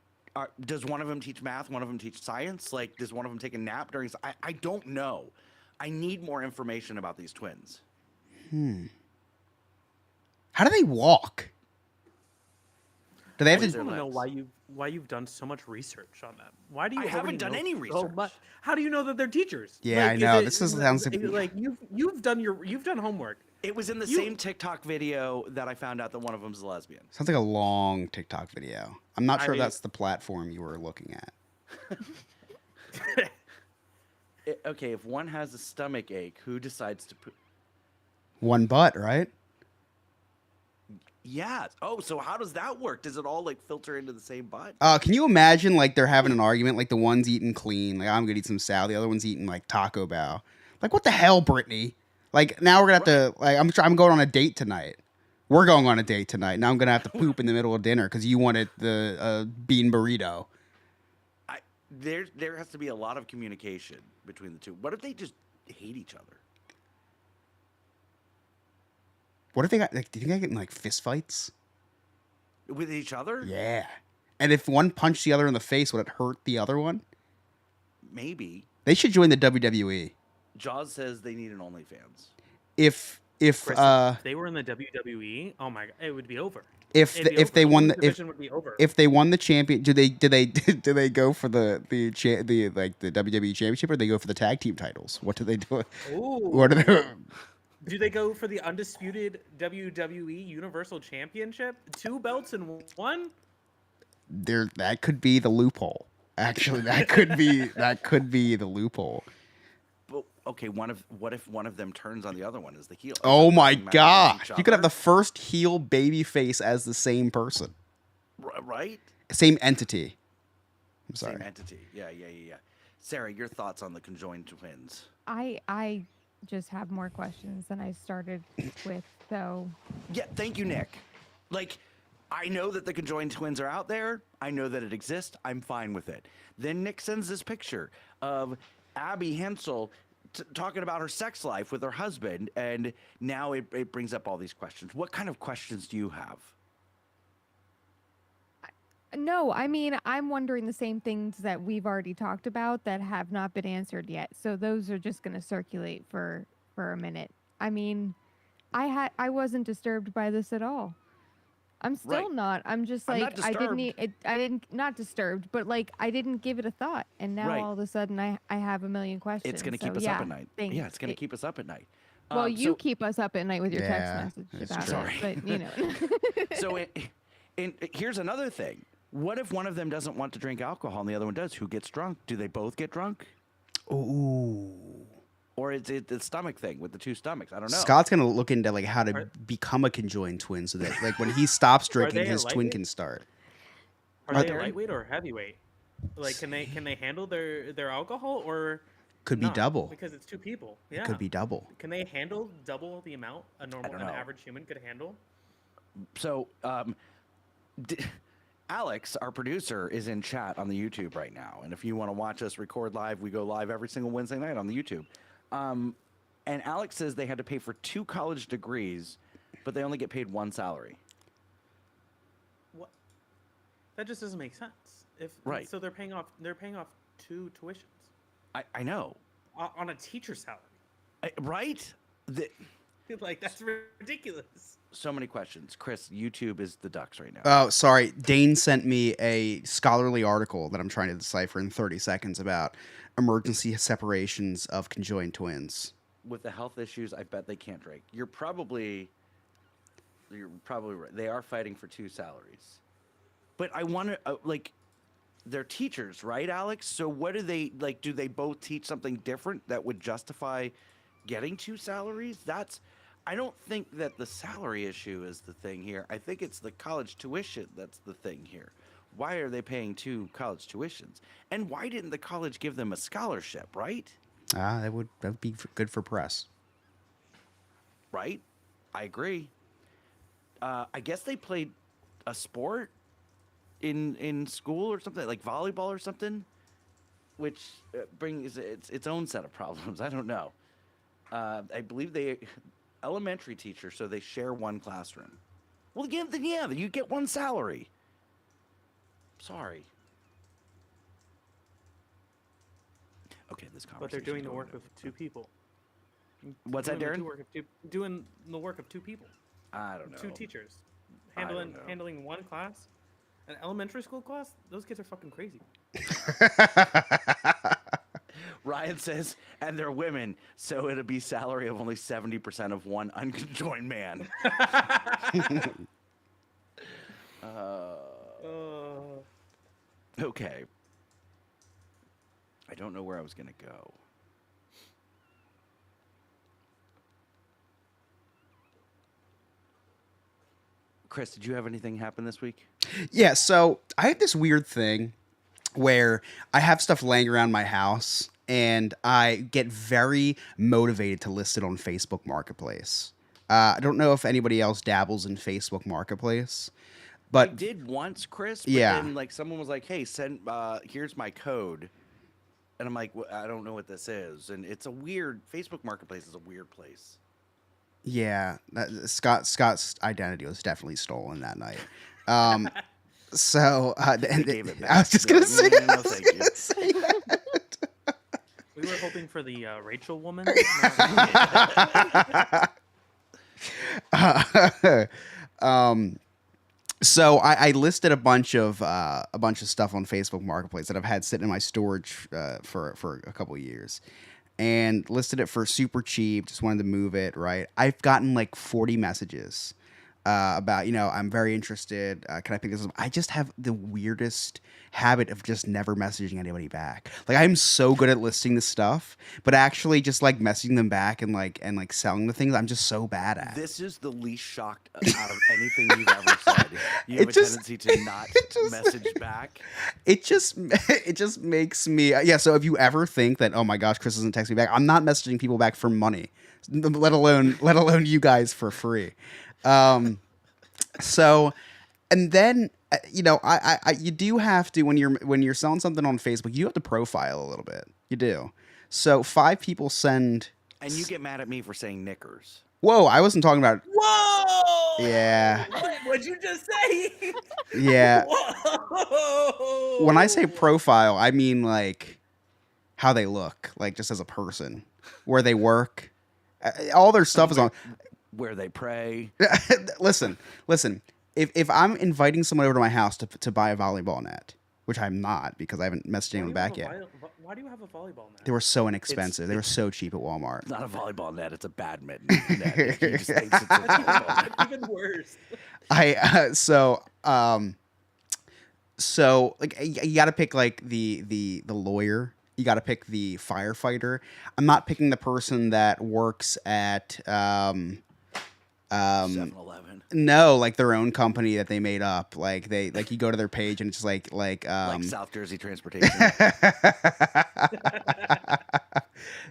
does one of them teach math? One of them teach science? Like, does one of them take a nap during? I don't know. I need more information about these twins. How do they walk? Do they have I With just to? their want to know legs. why you've done so much research on them. Why do you? I haven't already done know any so research. much? How do you know that they're teachers? Yeah, I is know. it- This is- is sounds it- like you've done homework. It was in the You- same TikTok video that I found out that one of them's a lesbian. Sounds like a long TikTok video. I'm not sure I- that's the platform you were looking at. Okay, if one has a stomach ache, who decides to put? One butt, right? Yeah. Oh, so how does that work? Does it all like filter into the same butt? Can you imagine like they're having an argument? Like the one's eating clean, like I'm gonna eat some salad. The other one's eating like Taco Bell. Like what the hell, Brittany? Like now we're gonna have to like I'm going on a date tonight. We're going on a date tonight. Now I'm gonna have to poop in the middle of dinner because you wanted the bean burrito. There has to be a lot of communication between the two. What if they just hate each other? What if they got like? Do you think I get in like fist fights? With each other? Yeah. And if one punched the other in the face, would it hurt the other one? Maybe. They should join the WWE. Jaws says they need an OnlyFans. If Chris, if they were in the WWE, oh my god, it would be over. if It'd be if over. they won women's the division would be over. if they won the champion, do they do they go for the like the WWE championship, or they go for the tag team titles? What do they do? Ooh. What are they? Do they go for the undisputed WWE Universal Championship? 2 belts in one? There, that could be the loophole. Actually, that could be the loophole. But okay, what if one of them turns on the other one as the heel? Is Oh that my wrestling match against gosh! each You could have the other? first heel baby face as the same person, Right? same entity. I'm sorry. Same entity. Yeah. Sarah, your thoughts on the conjoined twins? I just have more questions than I started with. So Yeah, thank you, Nick. Like, I know that the conjoined twins are out there. I know that it exists. I'm fine with it. Then Nick sends this picture of Abby Hensel talking about her sex life with her husband, and now it brings up all these questions. What kind of questions do you have? no, I mean, I'm wondering the same things that we've already talked about that have not been answered yet. So those are just going to circulate for a minute. I mean, I wasn't disturbed by this at all. I'm still Right. not. I'm just I'm like not I didn't disturbed. I didn't not disturbed, but like I didn't give it a thought, and now Right. all of a sudden I have a million questions. It's going to So, keep us yeah, up at night. thanks. Yeah, it's going to keep us up at night. Well, you so, keep us up at night with your text Yeah, message that's about true. Sorry. it, but you know. so here's another thing. What if one of them doesn't want to drink alcohol and the other one does? Who gets drunk? Do they both get drunk? Ooh. Or is it the stomach thing with the two stomachs? I don't know. Scott's gonna look into like how to Are- become a conjoined twin, so that like when he stops drinking, they a his twin lightweight? can start. Are Are they they- a lightweight or heavyweight? Like, can they handle their alcohol or Could be not? double. Because it's two people. Yeah. It could be double. Can they handle double the amount an don't know. average human could handle? So, Alex, our producer, is in chat on the YouTube right now. And if you want to watch us record live, we go live every single Wednesday night on the YouTube. And Alex says they had to pay for 2 college degrees, but they only get paid 1 salary. What? That just doesn't make sense. Right. So they're paying off 2 tuitions I know. on a teacher salary. Right? Like, that's ridiculous. So many questions. Chris, YouTube is the ducks right now. Oh, sorry. Dane sent me a scholarly article that I'm trying to decipher in 30 seconds about emergency separations of conjoined twins. With the health issues, I bet they can't drink. You're probably right. They are fighting for 2 salaries. But I want to, like, they're teachers, right, Alex? So what do they, like, do they both teach something different that would justify getting 2 salaries? I don't think that the salary issue is the thing here. I think it's the college tuition that's the thing here. Why are they paying 2 college tuitions? And why didn't the college give them a scholarship, right? That would be good for press. Right? I agree. I guess they played a sport in school or something, like volleyball or something, which brings its own set of problems. I don't know. I believe they elementary teacher, so they share one classroom. Well, again, then yeah, you get 1 salary. Sorry. Okay, this conversation. But they're doing the work of 2 people. What's that, Darren? Doing the work of 2 people. I don't know. 2 teachers. I don't know. Handling 1 class. An elementary school class? Those kids are fucking crazy. Ryan says, and they're women, so it'll be salary of only 70% of one unconjoined man. Okay. I don't know where I was going to go. Chris, did you have anything happen this week? Yeah, so I have this weird thing where I have stuff laying around my house and I get very motivated to list it on Facebook Marketplace. I don't know if anybody else dabbles in Facebook Marketplace, I but did once, Chris. But Yeah. Then, like, someone was like, "Hey, send. Here's my code," and I'm like, "I don't know what this is." And it's a weird. Facebook Marketplace is a weird place. yeah, Scott's identity was definitely stolen that night. So and gave it I was back. just No, gonna say, no, I was thank you. gonna say that. We were hoping for the Rachel woman. So I listed a bunch of stuff on Facebook Marketplace that I've had sitting in my storage for a couple of years, and listed it for super cheap. Just wanted to move it. Right, I've gotten like 40 messages about, I'm very interested. Can I pick this up? I just have the weirdest habit of just never messaging anybody back. Like I'm so good at listing the stuff, but actually just like messaging them back and like selling the things, I'm just so bad at. This is the least shocked out of anything you've ever said. You have It a just- tendency to not message back. It just makes me So if you ever think that, oh my gosh, Chris doesn't text me back, I'm not messaging people back for money, let alone you guys for free. So, and then I you do have to, when you're selling something on Facebook, you have to profile a little bit. You do. So 5 people send. And you get mad at me for saying knickers. Whoa, I wasn't talking about. Whoa! Yeah. What'd you just say? Yeah. Whoa! When I say profile, I mean like how they look, like just as a person, where they work. All their stuff is on. Where they pray. Listen. If I'm inviting someone over to my house to buy a volleyball net, which I'm not because I haven't messaged anyone back yet. Why do you have a volleyball net? They were so inexpensive. They were so cheap at Walmart. It's not a volleyball net, it's a badminton net. He just thinks it's a volleyball net. That's even worse. So like you got to pick like the lawyer. You got to pick the firefighter. I'm not picking the person that works at 7-Eleven. no, like their own company that they made up. Like you go to their page and it's just like Like South Jersey Transportation.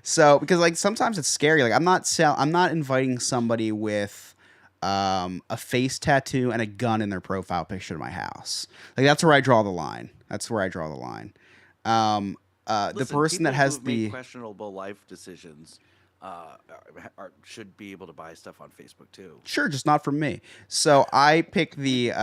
So because like sometimes it's scary. Like I'm not inviting somebody with a face tattoo and a gun in their profile picture to my house. Like that's where I draw the line. The Listen, person that people has who've made the questionable life decisions should be able to buy stuff on Facebook too. sure, just not from me. So I pick the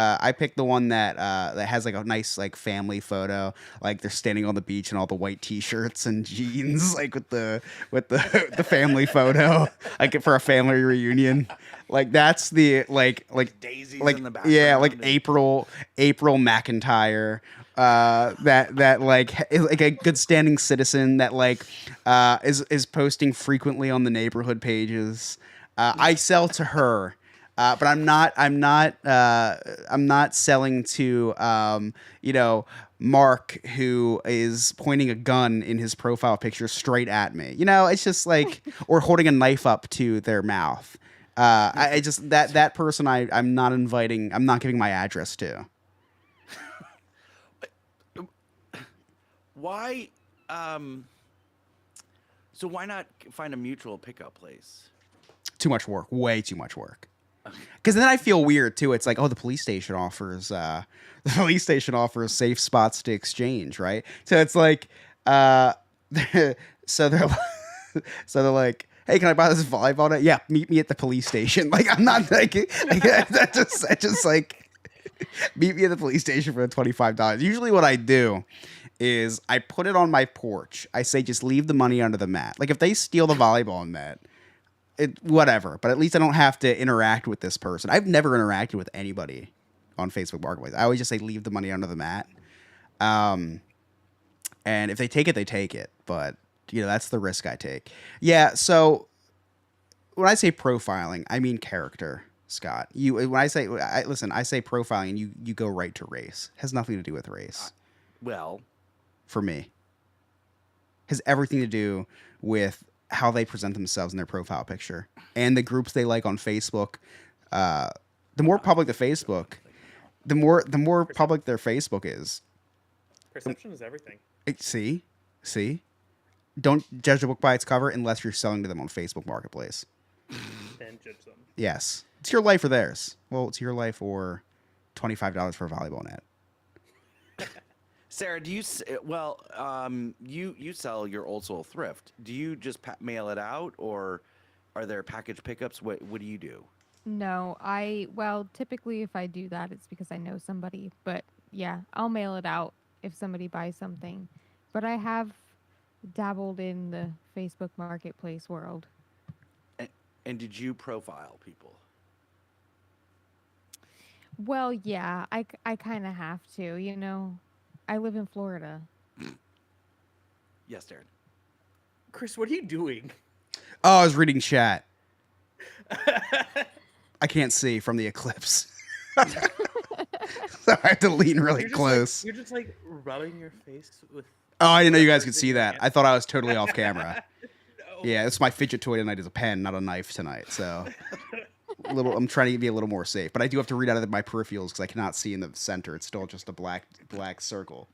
one that has like a nice like family photo, like they're standing on the beach in all the white t-shirts and jeans, like with the the family photo, like for a family reunion. Like that's the like Daisies like in the background. yeah, like and- April McIntyre. That like is like a good standing citizen that like is posting frequently on the neighborhood pages. I sell to her, but I'm not selling to Mark, who is pointing a gun in his profile picture straight at me. It's just like or holding a knife up to their mouth. I just that person I'm not inviting. I'm not giving my address to. Why? So why not find a mutual pickup place? Too much work, way too much work. Because then I feel weird too. It's like, oh, the police station offers safe spots to exchange, right? So it's like, so they're like, hey, can I buy this volleyball net? Yeah, meet me at the police station. Like I'm not like that just like meet me at the police station for the $25. Usually, what I do is I put it on my porch. I say, just leave the money under the mat. Like if they steal the volleyball net, whatever. But at least I don't have to interact with this person. I've never interacted with anybody on Facebook Marketplace. I always just say, leave the money under the mat. And if they take it, they take it. But that's the risk I take. Yeah. So when I say profiling, I mean character, Scott. When I say profiling, and you go right to race. It has nothing to do with race. Well, For me, has everything to do with how they present themselves in their profile picture and the groups they like on Facebook. The more public the Facebook, the more public their Facebook is. Perception is everything. See, don't judge a book by its cover unless you're selling to them on Facebook Marketplace. Then judge them. Yes, it's your life or theirs. Well, it's your life or $25 for a volleyball net. Sarah, do you? You sell your Old Soul thrift. Do you just mail it out, or are there package pickups? What do you do? No, typically if I do that, it's because I know somebody. But yeah, I'll mail it out if somebody buys something. But I have dabbled in the Facebook Marketplace world. And did you profile people? Well, yeah, I kind of have to, I live in Florida. Yes, Darren. Chris, what are you doing? Oh, I was reading chat. I can't see from the eclipse. So I have to lean really close. You're just like rubbing your face with. Oh, I didn't know you guys whatever's could in see your that. hand. I thought I was totally off camera. No. Yeah, it's my fidget toy tonight is a pen, not a knife tonight. So I'm trying to be a little more safe, but I do have to read out of my peripherals because I cannot see in the center. It's still just a black circle.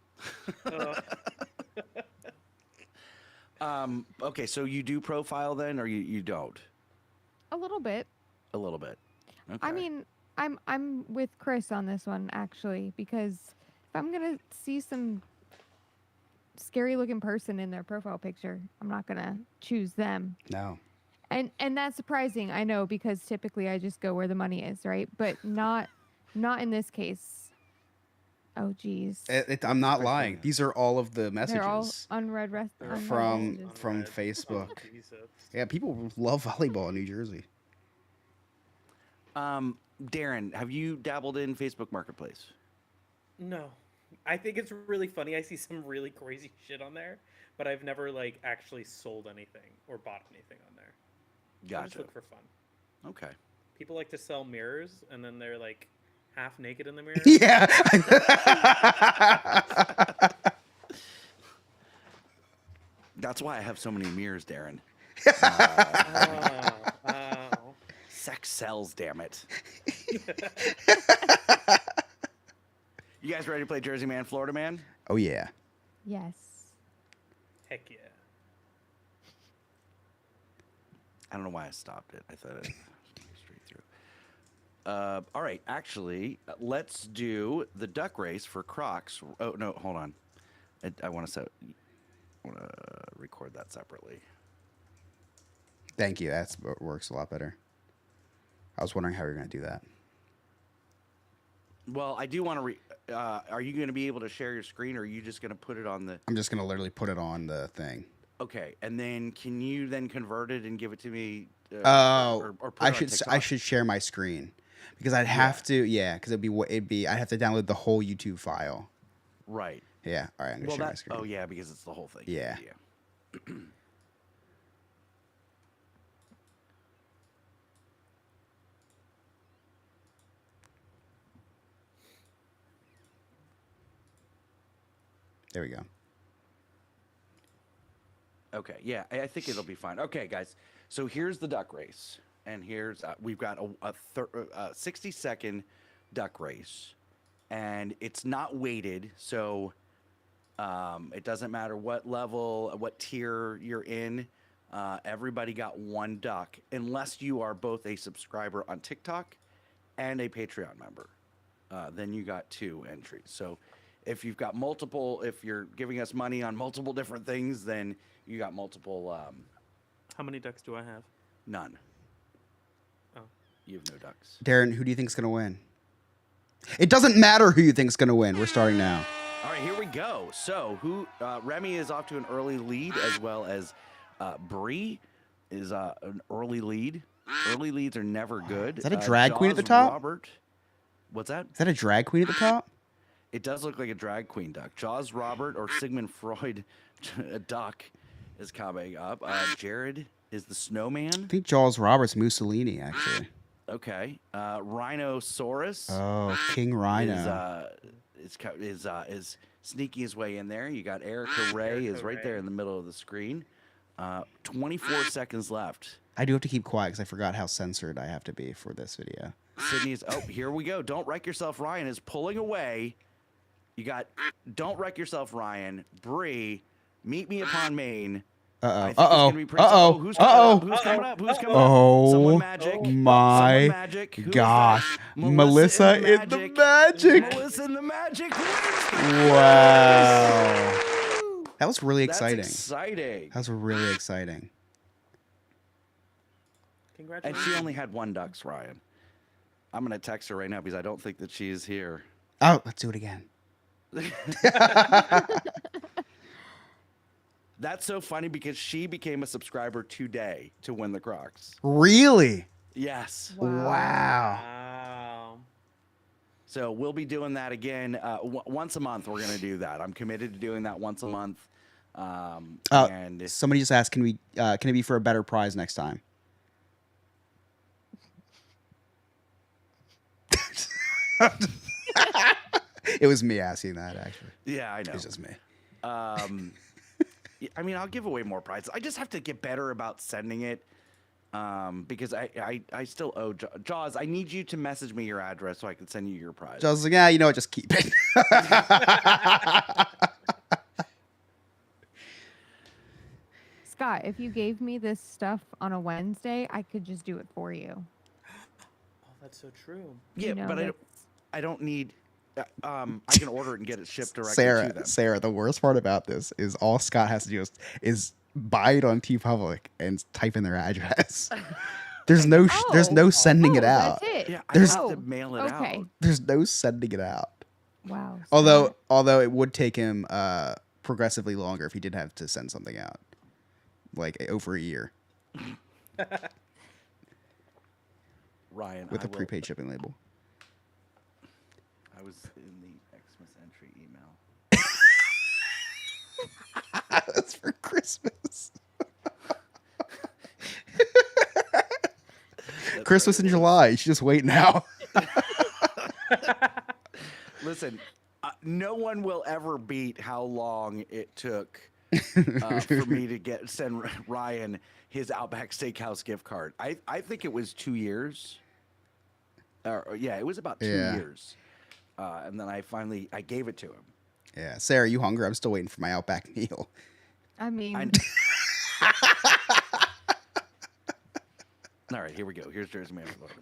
Okay, so you do profile then, or you don't? A little bit. A little bit. Okay. I mean, I'm with Chris on this one actually, because if I'm gonna see some scary looking person in their profile picture, I'm not gonna choose them. No. And that's surprising, I know, because typically I just go where the money is, right? But not in this case. Oh geez. I'm not lying. These are all of the They're all messages unread from messages. from Unread. Facebook. Oh, Jesus. Yeah, people love volleyball in New Jersey. Darren, have you dabbled in Facebook Marketplace? No, I think it's really funny. I see some really crazy shit on there, but I've never like actually sold anything or bought anything on there. I just Gotcha. look for fun. Okay. People like to sell mirrors, and then they're like half naked in the mirror. Yeah. That's why I have so many mirrors, Darren. Oh. Sex sells, damn it. You guys ready to play Jersey Man, Florida Man? Oh yeah. Yes. Heck yeah. I don't know why I stopped it. I thought it straight through. All right, actually, let's do the duck race for Crocs. Oh no, hold on. I want to record that separately. Thank you. That works a lot better. I was wondering how you're going to do that. Well, I do want to. Are you going to be able to share your screen, or are you just going to put it on the? I'm just going to literally put it on the thing. Okay, and then can you then convert it and give it to me? Oh, or put I it on should I TikTok? should share my screen because I'd have to. Yeah, because it'd be I'd have to download the whole YouTube file. Right. Yeah. All right. I'm gonna Well, share my that. screen. Oh yeah, because it's the whole thing. Yeah. There we go. Okay, yeah, I think it'll be fine. Okay, guys, so here's the duck race, and here's we've got a 60-second duck race, and it's not weighted, so it doesn't matter what level, what tier you're in. Everybody got one duck, unless you are both a subscriber on TikTok and a Patreon member. Then you got 2 entries. So if you've got multiple, if you're giving us money on multiple different things, then you got multiple. How many ducks do I have? None. Oh. You have no ducks. Darren, who do you think's gonna win? It doesn't matter who you think's gonna win. We're starting now. All right, here we go. So Remy is off to an early lead, as well as Bree is an early lead. Early leads are never good. Is that a drag queen at the Jaws top? Robert. What's that? Is that a drag queen at the top? It does look like a drag queen duck. Jaws Robert or Sigmund Freud a duck is coming up. Jared is the snowman. I think Jaws Roberts Mussolini actually. Okay. Rhinosaurus Oh, King Rhino. is sneaking his way in there. You got Erica Ray is right there in the middle of the screen. 24 seconds left. I do have to keep quiet because I forgot how censored I have to be for this video. Sydney's here we go. Don't wreck yourself. Ryan is pulling away. You got Don't Wreck Yourself, Ryan. Bree, Meet Me Upon Maine. I think it's gonna be pretty- Who's coming up? Who's coming up? Who's coming up? Oh Someone magic. my Someone magic. Who is gosh. that? Melissa in the magic. Melissa in the magic. Wow. That was really That's exciting. exciting. That was really exciting. And Congratulations. she only had 1 ducks, Ryan. I'm gonna text her right now because I don't think that she is here. Oh, let's do it again. That's so funny because she became a subscriber today to win the Crocs. Really? Yes. Wow. Wow. So we'll be doing that again once a month. We're gonna do that. I'm committed to doing that once a month. And Somebody just asked, can it be for a better prize next time? It was me asking that, actually. Yeah, I know. It's just me. Yeah, I mean, I'll give away more prizes. I just have to get better about sending it because I still owe Jaws. I need you to message me your address so I can send you your prize. So I was like, yeah, you know what? Just keep it. Scott, if you gave me this stuff on a Wednesday, I could just do it for you. Oh, that's so true. Yeah, You know, but that's- I don't need. I can order it and get it shipped directly to them. Sarah, the worst part about this is all Scott has to do is buy it on TeePublic and type in their address. There's no sending it out. That's it. Yeah, I There's- have to mail it okay. out. There's no sending it out. Wow. Although it would take him progressively longer if he did have to send something out, like over a year Ryan, with I a will- prepaid shipping label. I was in the Xmas entry email. That's for Christmas. Christmas in July. You should just wait now. Listen, no one will ever beat how long it took for me to send Ryan his Outback Steakhouse gift card. I think it was 2 years. Yeah, it was about 2 Yeah. years. And then I gave it to him. Yeah, Sarah, you hungry? I'm still waiting for my Outback meal. I mean, All right, here we go. Here's Jersey Man, Florida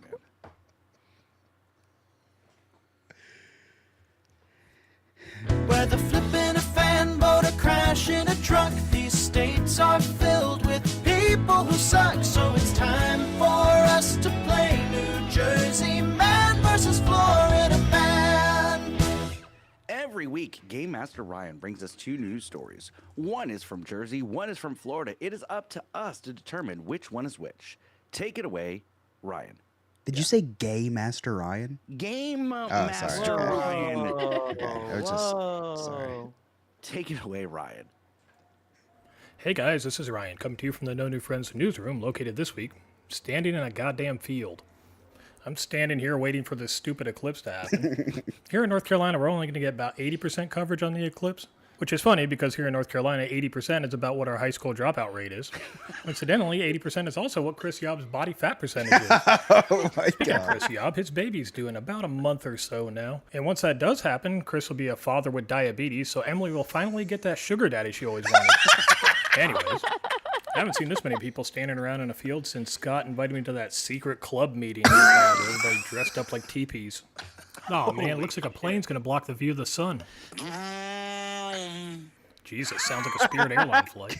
Man. Whether flipping a fan boat or crashing a truck, these states are filled with people who suck. So it's time for us to play New Jersey Man versus Florida Man. Every week, Game Master Ryan brings us 2 news stories. One is from Jersey, one is from Florida. It is up to us to determine which one is which. Take it away, Ryan. Did you say Gay Master Ryan? Game sorry. Master Ryan. I was just sorry. Take it away, Ryan. Hey guys, this is Ryan coming to you from the No New Friends newsroom located this week, standing in a goddamn field. I'm standing here waiting for this stupid eclipse to happen. Here in North Carolina, we're only going to get about 80% coverage on the eclipse, which is funny because here in North Carolina, 80% is about what our high school dropout rate is. Incidentally, 80% is also what Chris Yobb's body fat percentage is. Oh my Speaking of god. Chris Yobb, his baby's due in about a month or so now. And once that does happen, Chris will be a father with diabetes, so Emily will finally get that sugar daddy she always wanted. Anyways, I haven't seen this many people standing around in a field since Scott invited me to that secret club meeting where everybody dressed up like teepees. Oh man, it looks like a plane's gonna block the view of the sun. Jesus, sounds like a Spirit airline flight.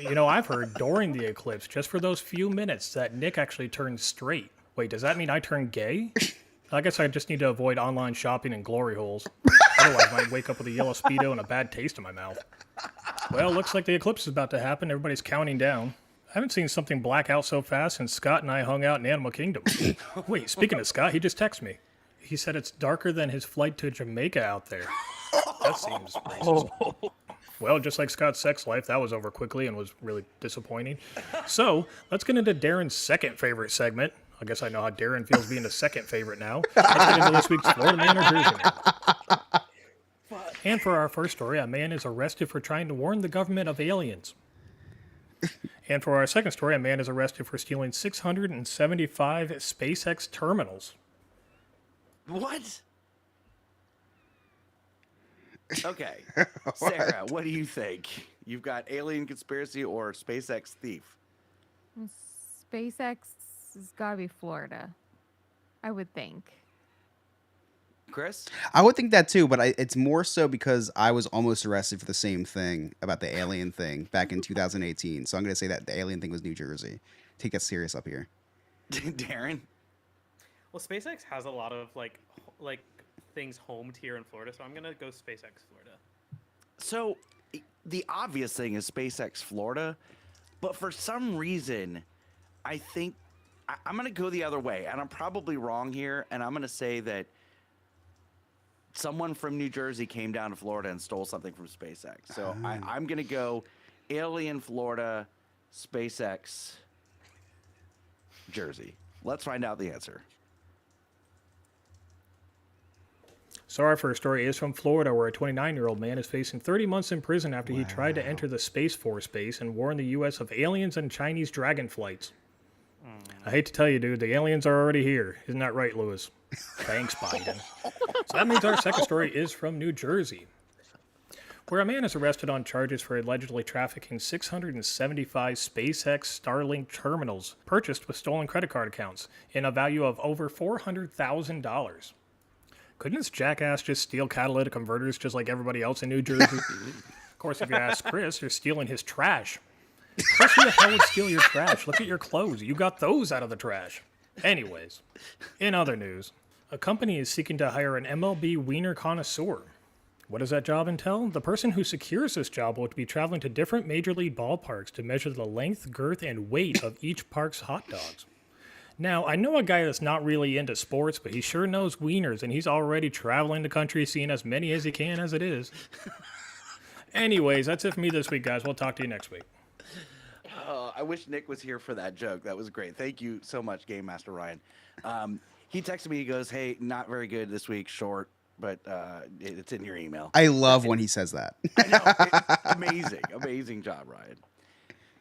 You know, I've heard during the eclipse, just for those few minutes, that Nick actually turned straight. Wait, does that mean I turned gay? I guess I just need to avoid online shopping and glory holes. Otherwise, I might wake up with a yellow Speedo and a bad taste in my mouth. Well, looks like the eclipse is about to happen. Everybody's counting down. I haven't seen something black out so fast since Scott and I hung out in Animal Kingdom. Wait, speaking of Scott, he just texted me. He said it's darker than his flight to Jamaica out there. That seems racist. Well, just like Scott's sex life, that was over quickly and was really disappointing. So, let's get into Darren's second favorite segment. I guess I know how Darren feels being the second favorite now. Let's get into this week's Florida Man or Jersey Man. And for our first story, a man is arrested for trying to warn the government of aliens. And for our second story, a man is arrested for stealing 675 SpaceX terminals. What? Okay. Sarah, what do you think? You've got alien conspiracy or SpaceX thief? SpaceX has got to be Florida, I would think. Chris? I would think that too, but it's more so because I was almost arrested for the same thing about the alien thing back in 2018. So I'm going to say that the alien thing was New Jersey. Take that serious up here. Darren? Well, SpaceX has a lot of like things homed here in Florida, so I'm gonna go SpaceX Florida. So, the obvious thing is SpaceX Florida, but for some reason, I think I'm going to go the other way, and I'm probably wrong here, and I'm going to say that someone from New Jersey came down to Florida and stole something from SpaceX. So I'm going to go alien Florida, SpaceX, Jersey. Let's find out the answer. So our first story is from Florida, where a 29-year-old man is facing 30 months in prison after he tried to enter the Space Force base and warn the U.S. of aliens and Chinese dragon flights. I hate to tell you, dude, the aliens are already here. Isn't that right, Lewis? Thanks, Biden. So that means our second story is from New Jersey, where a man is arrested on charges for allegedly trafficking 675 SpaceX Starlink terminals purchased with stolen credit card accounts in a value of over $400,000. Couldn't this jackass just steal catalytic converters just like everybody else in New Jersey? Of course, if you ask Chris, you're stealing his trash. Chris, who the hell would steal your trash? Look at your clothes. You got those out of the trash. Anyways, in other news, a company is seeking to hire an MLB wiener connoisseur. What does that job entail? The person who secures this job will be traveling to different major league ballparks to measure the length, girth, and weight of each park's hot dogs. Now, I know a guy that's not really into sports, but he sure knows wieners, and he's already traveling the country seeing as many as he can as it is. Anyways, that's it for me this week, guys. We'll talk to you next week. I wish Nick was here for that joke. That was great. Thank you so much, Game Master Ryan. He texted me. He goes, "Hey, not very good this week. Short, but it's in your email." I love when he says that. I know. Amazing. Amazing job, Ryan.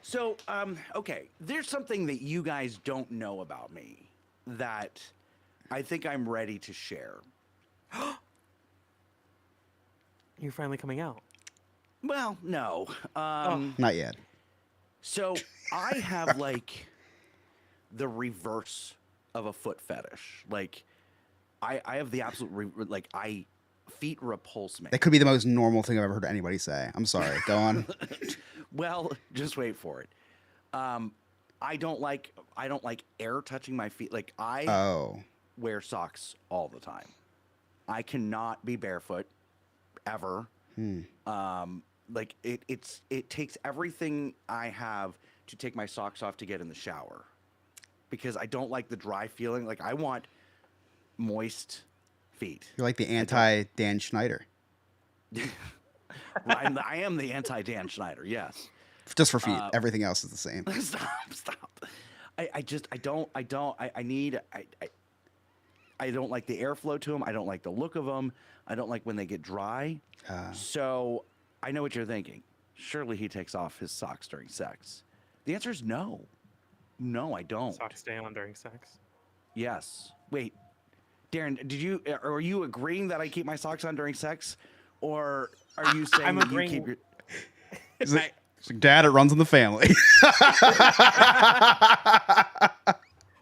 So, okay, there's something that you guys don't know about me that I think I'm ready to share. You're finally coming out. Well, no. Not yet. So I have like the reverse of a foot fetish. Like I have the absolute feet repulse me. That could be the most normal thing I've ever heard anybody say. I'm sorry. Go on. Well, just wait for it. I don't like air touching my feet. Like I wear socks all the time. I cannot be barefoot ever. Like it takes everything I have to take my socks off to get in the shower because I don't like the dry feeling. Like I want moist feet. You're like the anti-Dan Schneider. I am the anti-Dan Schneider. Yes. Just for feet. Everything else is the same. Stop. I don't like the airflow to them. I don't like the look of them. I don't like when they get dry. So I know what you're thinking. Surely he takes off his socks during sex. The answer is no. No, I don't. Socks stay on during sex. Yes. Wait, Darren, are you agreeing that I keep my socks on during sex? Or are you saying that you keep your... It's like, Dad, it runs in the family.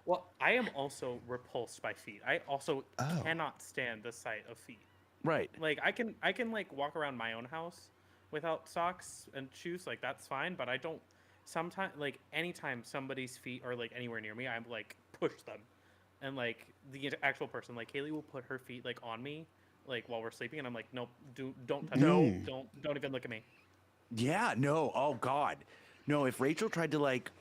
Well, I am also repulsed by feet. I also cannot stand the sight of feet. Right. Like I can like walk around my own house without socks and shoes, like that's fine, but I don't sometimes like anytime somebody's feet are like anywhere near me, I'm like push them. And like the actual person, like Kaylee will put her feet like on me like while we're sleeping and I'm like, nope, don't touch me. Don't even look at me. Yeah, no. Oh God. No, if Rachel tried to like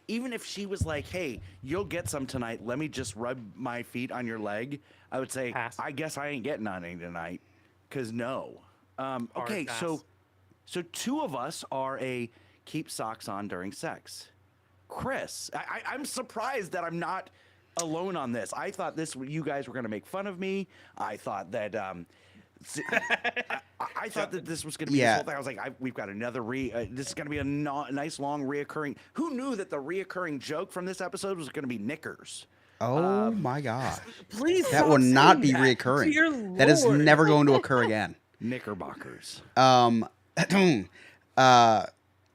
even if she was like, "Hey, you'll get some tonight. Let me just rub my feet on your leg," I would say, Pass. "I guess I ain't getting on any tonight." Cause no. Okay, pass. so two of us are a keep socks on during sex. Chris, I'm surprised that I'm not alone on this. I thought you guys were gonna make fun of me. I thought that I thought that this was going to be this whole thing. I was like, we've got another this is going to be a nice long reoccurring. Who knew that the reoccurring joke from this episode was going to be knickers? Oh my gosh. Please, That stop will not saying be that. reoccurring. Dear That is Lord. never going to occur again. Knickerbockers.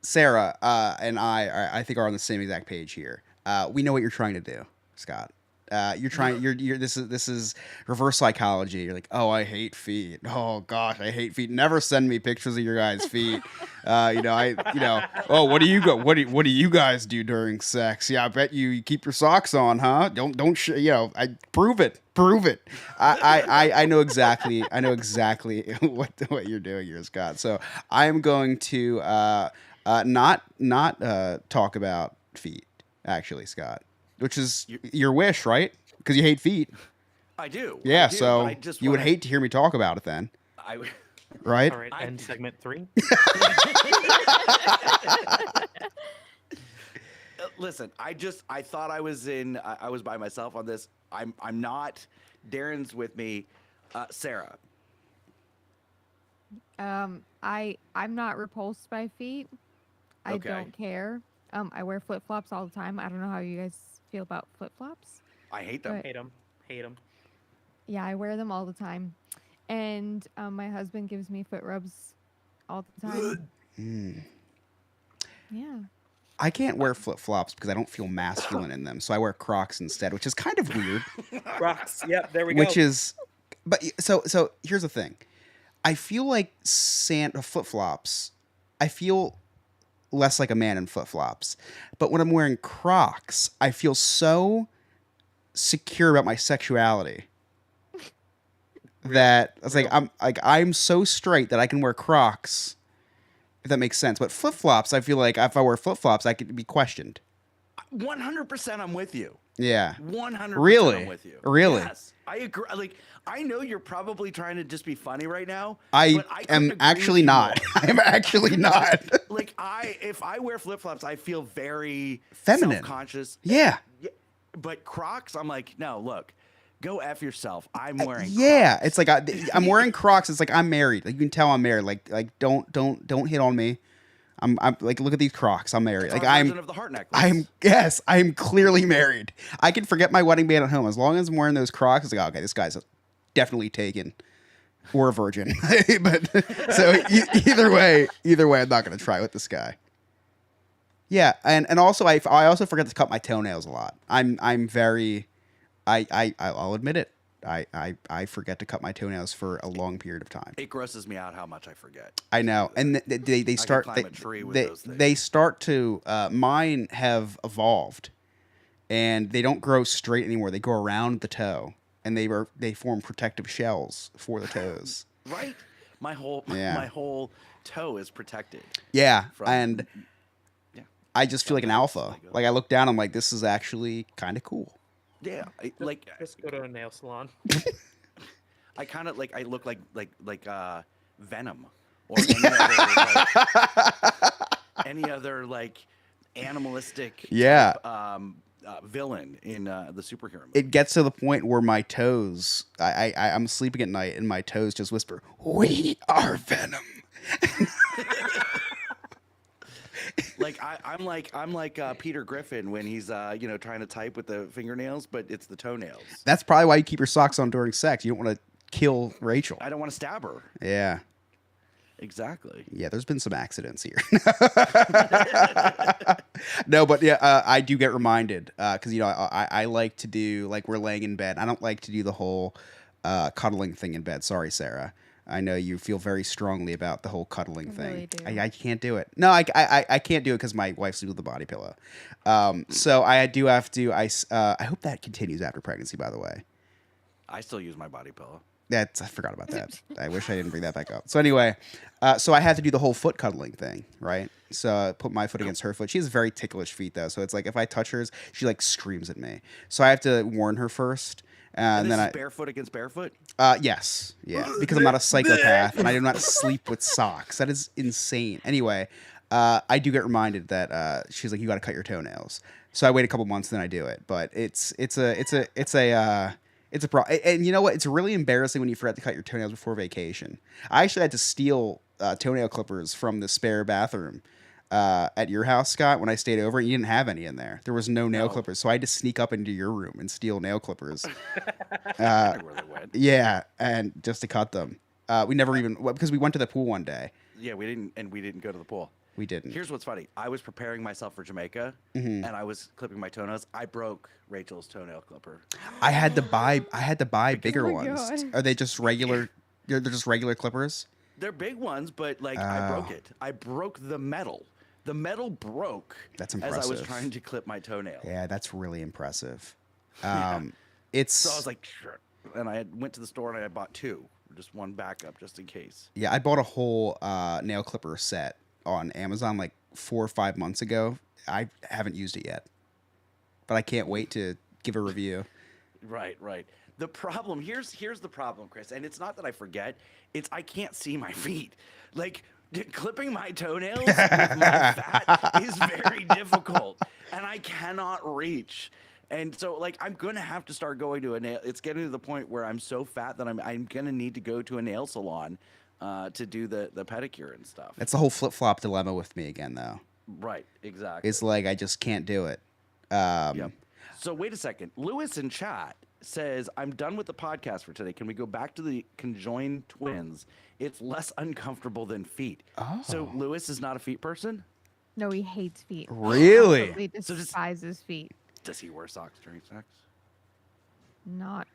Sarah and I think are on the same exact page here. We know what you're trying to do, Scott. This is reverse psychology. You're like, oh, I hate feet. Oh gosh, I hate feet. Never send me pictures of your guys' feet. Oh, what do you guys do during sex? Yeah, I bet you keep your socks on, huh? Prove it. I know exactly what you're doing here, Scott. So I am going to not talk about feet, actually, Scott. Which is your wish, right? Because you hate feet. I do. Yeah, I do, so but I just you would wanna- hate to hear me talk about it then, I would. right? All right, end segment 3. Listen, I thought I was by myself on this. I'm not. Darren's with me. Sarah. I'm not repulsed by feet. I Okay. don't care. I wear flip flops all the time. I don't know how you guys feel about flip flops. I hate them. But- Hate them. Hate them. Yeah, I wear them all the time. And my husband gives me foot rubs all the time. Yeah. I can't wear flip flops because I don't feel masculine in them, so I wear Crocs instead, which is kind of weird. Rocks. Yep, there we go. Which is, but so here's the thing. I feel like flip flops. I feel less like a man in flip flops, but when I'm wearing Crocs, I feel so secure about my sexuality that I was like, I'm so straight that I can wear Crocs, if that makes sense. But flip flops, I feel like if I wear flip flops, I could be questioned. 100% I'm with you. Yeah. 100% Really? I'm with you. Really? Yes. I agree. Like, I know you're probably trying to just be funny right now. I but couldn't am agree actually with you not. more. I am actually not. Like, if I wear flip flops, I feel very Feminine. self-conscious. Yeah. Yeah, but Crocs, I'm like, no, look, go F yourself. I'm wearing Yeah, Crocs. it's like I'm wearing Crocs. It's like I'm married. Like you can tell I'm married. Like don't hit on me. I'm like, look at these Crocs. I'm married. It's Like our I'm version of the heart necklace. I'm clearly married. I can forget my wedding band at home as long as I'm wearing those Crocs. It's like, okay, this guy's definitely taken or a virgin. But so either way, I'm not gonna try with this guy. Yeah, and also I also forget to cut my toenails a lot. I'm very, I'll admit it. I forget to cut my toenails for a long period of time. It grosses me out how much I forget. I know, and they start climb a tree with they, those things. they start to mine have evolved, and they don't grow straight anymore. They go around the toe, and they form protective shells for the toes. Right? My whole Yeah. my whole toe is protected. Yeah, From- and Yeah. I just feel like an alpha. Lego. Like I look down, I'm like, this is actually kind of cool. Yeah. Just go to a nail salon. I kind of I look like Venom or any other like animalistic Yeah. type, villain in the superhero movie. It gets to the point where my toes, I'm sleeping at night, and my toes just whisper, "We are Venom." I'm like Peter Griffin when he's trying to type with the fingernails, but it's the toenails. That's probably why you keep your socks on during sex. You don't want to kill Rachel. I don't want to stab her. Yeah. Exactly. Yeah, there's been some accidents here. No, but yeah, I do get reminded because I like to do, like, we're laying in bed. I don't like to do the whole cuddling thing in bed. Sorry, Sarah. I know you feel very strongly about the whole cuddling I thing. really do. I can't do it. No, I can't do it because my wife sleeps with a body pillow. So I do have to. I hope that continues after pregnancy. By the way. I still use my body pillow. I forgot about that. I wish I didn't bring that back up. So anyway, so I had to do the whole foot cuddling thing, right? So I put my foot against her foot. She has very ticklish feet though, so it's like if I touch hers, she like screams at me. So I have to warn her first, and this then is barefoot against barefoot. yes, yeah, because I'm not a psychopath and I do not sleep with socks. That is insane. Anyway, I do get reminded that she's like, you got to cut your toenails. So I wait a couple months, then I do it. But it's a problem. And you know what? It's really embarrassing when you forget to cut your toenails before vacation. I actually had to steal toenail clippers from the spare bathroom at your house, Scott, when I stayed over. And you didn't have any in there. There was no nail clippers. So I had to sneak up into your room and steal nail clippers. I where they went. Yeah, and just to cut them. We never even, because we went to the pool one day. Yeah, we didn't go to the pool. We didn't. Here's what's funny. I was preparing myself for Jamaica, Mm-hmm. and I was clipping my toenails. I broke Rachel's toenail clipper. I had to buy bigger Oh my ones. God. Are they just regular? They're just regular clippers? They're big ones, but I broke it. I broke the metal. The metal broke. That's As I was impressive. trying to clip my toenail. Yeah, that's really impressive. It's So I was like, sure. And I went to the store and I bought two, just one backup, just in case. yeah, I bought a whole nail clipper set on Amazon like 4 or 5 months ago. I haven't used it yet, but I can't wait to give a review. Right. The problem here's the problem, Chris, and it's not that I forget. It's I can't see my feet. Like clipping my toenails with my fat is very difficult, and I cannot reach. And so, like, I'm gonna have to start going to a nail. It's getting to the point where I'm so fat that I'm gonna need to go to a nail salon to do the pedicure and stuff. That's the whole flip flop dilemma with me again, though. Right, exactly. It's like I just can't do it. Yep. So wait a second. Lewis in chat says, "I'm done with the podcast for today. Can we go back to the conjoined twins? It's less uncomfortable than feet." So Oh. Lewis is not a feet person. No, he hates feet. Really? Absolutely So just- despises feet. Does he wear socks during sex? Not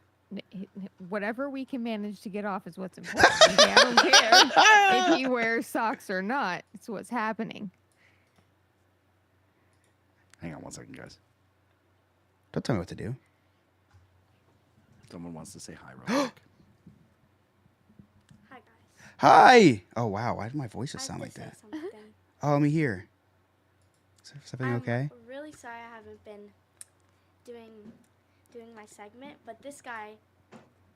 whatever we can manage to get off is what's important. Okay, I don't care if he wears socks or not. It's what's happening. Hang on one second, guys. Don't tell me what to do. Someone wants to say hi real quick. Hi guys. Hi. Oh wow. Why did my voice I just have sound to like say that? something. Oh, let me hear. Is everything I'm okay? really sorry I haven't been doing my segment, but this guy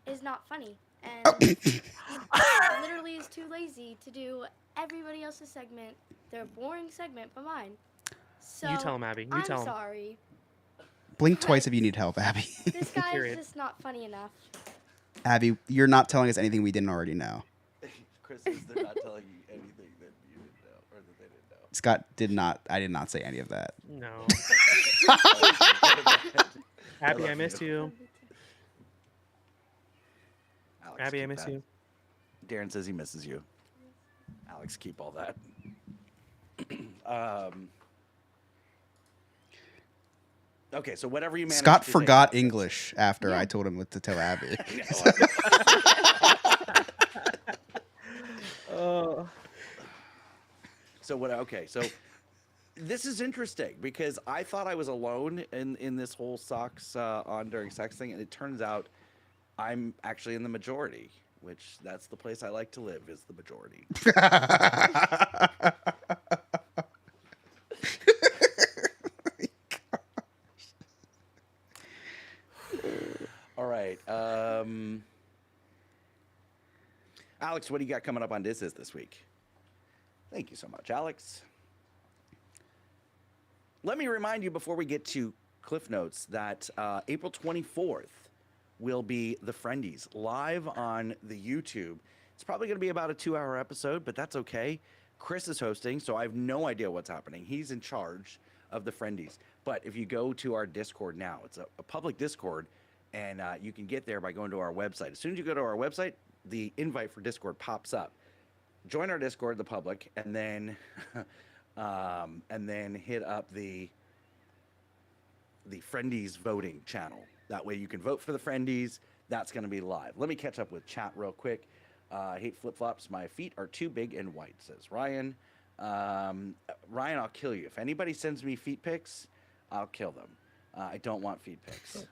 is not funny and literally is too lazy to do everybody else's segment, their boring segment, but mine. So You tell him, Abby. You I'm tell him. sorry. Blink twice if you need help, Abby. This guy is Period. just not funny enough. Abby, you're not telling us anything we didn't already know. Chris is not telling you anything that you didn't know or that they didn't know. Scott did not. I did not say any of that. No. Abby, I love miss you. Alex, Abby, I keep miss that. you. Darren says he misses you. Alex, keep all that. Okay, so whatever you managed Scott to say forgot about this. English after Yeah. I told him what to tell Abby. So what? Okay, so this is interesting because I thought I was alone in this whole socks on during sex thing, and it turns out I'm actually in the majority. Which that's the place I like to live, is the majority. All right. Alex, what do you got coming up on This Is this week? Thank you so much, Alex. Let me remind you before we get to Cliff Notes that April 24th will be The Friendies live on the YouTube. It's probably going to be about a 2-hour episode, but that's okay. Chris is hosting, so I have no idea what's happening. He's in charge of The Friendies. But if you go to our Discord now, it's a public Discord, and you can get there by going to our website. As soon as you go to our website, the invite for Discord pops up. Join our Discord, the public, and then hit up the Friendies voting channel. That way you can vote for the Friendies. That's going to be live. Let me catch up with chat real quick. Hate flip-flops. My feet are too big and white, says Ryan. Ryan, I'll kill you. If anybody sends me feet pics, I'll kill them. I don't want feet pics.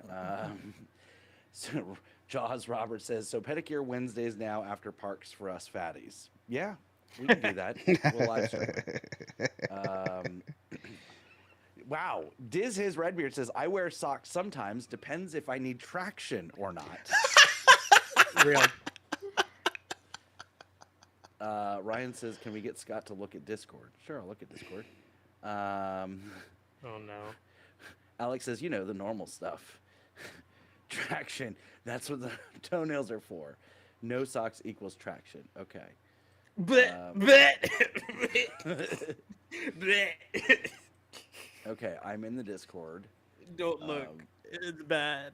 So Jaws Robert says, so pedicure Wednesdays now after parks for us fatties. Yeah, we can do that. We'll live stream it. Wow. Diz His Redbeard says, I wear socks sometimes. Depends if I need traction or not. Real. Ryan says, can we get Scott to look at Discord? Sure, I'll look at Discord. Oh no. Alex says, you know, the normal stuff. Traction. That's what the toenails are for. No socks equals traction. Okay. Okay, I'm in the Discord. Don't look. It's bad.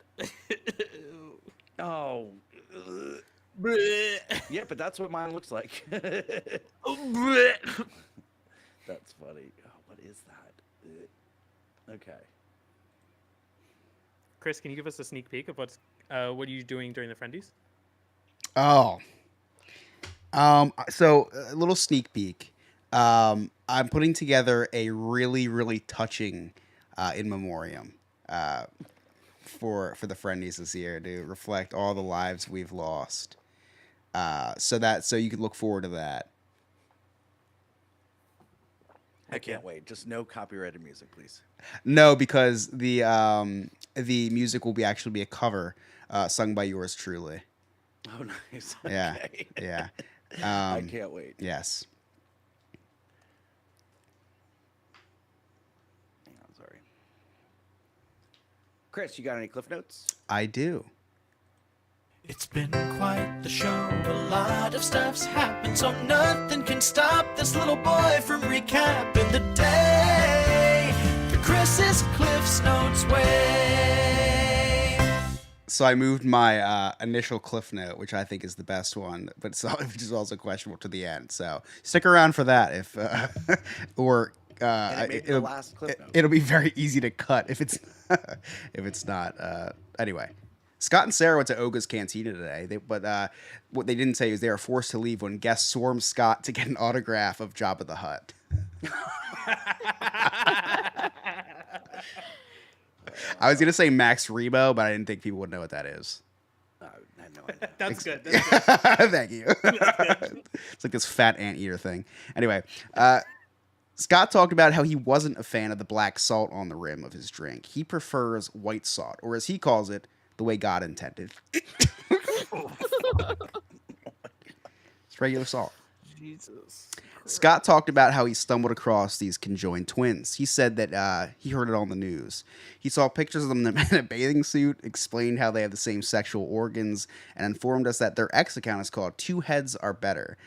Oh. Yeah, but that's what mine looks like. That's funny. Oh, what is that? Okay. Chris, can you give us a sneak peek of what are you doing during the Friendies? Oh. So a little sneak peek. I'm putting together a really, really touching in memoriam for the Friendies this year to reflect all the lives we've lost. So you can look forward to that. I can't wait. Just no copyrighted music, please. No, because the music will actually be a cover sung by yours truly. Oh, nice. Yeah, Okay. yeah. I can't wait. Yes. Hang on, sorry. Chris, you got any cliff notes? I do. It's been quite the show. A lot of stuff's happened, so nothing can stop this little boy from recapping the day the Chris's Cliff's Notes way. So I moved my initial cliff note, which I think is the best one, but which is also questionable, to the end. So stick around for that, if or And it may be the last cliff note. it'll be very easy to cut if it's if it's not. Anyway, Scott and Sarah went to Oga's Cantina today, but what they didn't say is they were forced to leave when guests swarmed Scott to get an autograph of Jabba the Hutt. I was gonna say Max Rebo, but I didn't think people would know what that is. I had no idea. That's good. That's good. Thank you. It's like this fat anteater thing. Anyway, Scott talked about how he wasn't a fan of the black salt on the rim of his drink. He prefers white salt, or as he calls it, the way God intended. It's regular salt. Jesus. Scott talked about how he stumbled across these conjoined twins. He said that he heard it on the news. He saw pictures of them in a bathing suit, explained how they have the same sexual organs, and informed us that their X account is called Two Heads Are Better.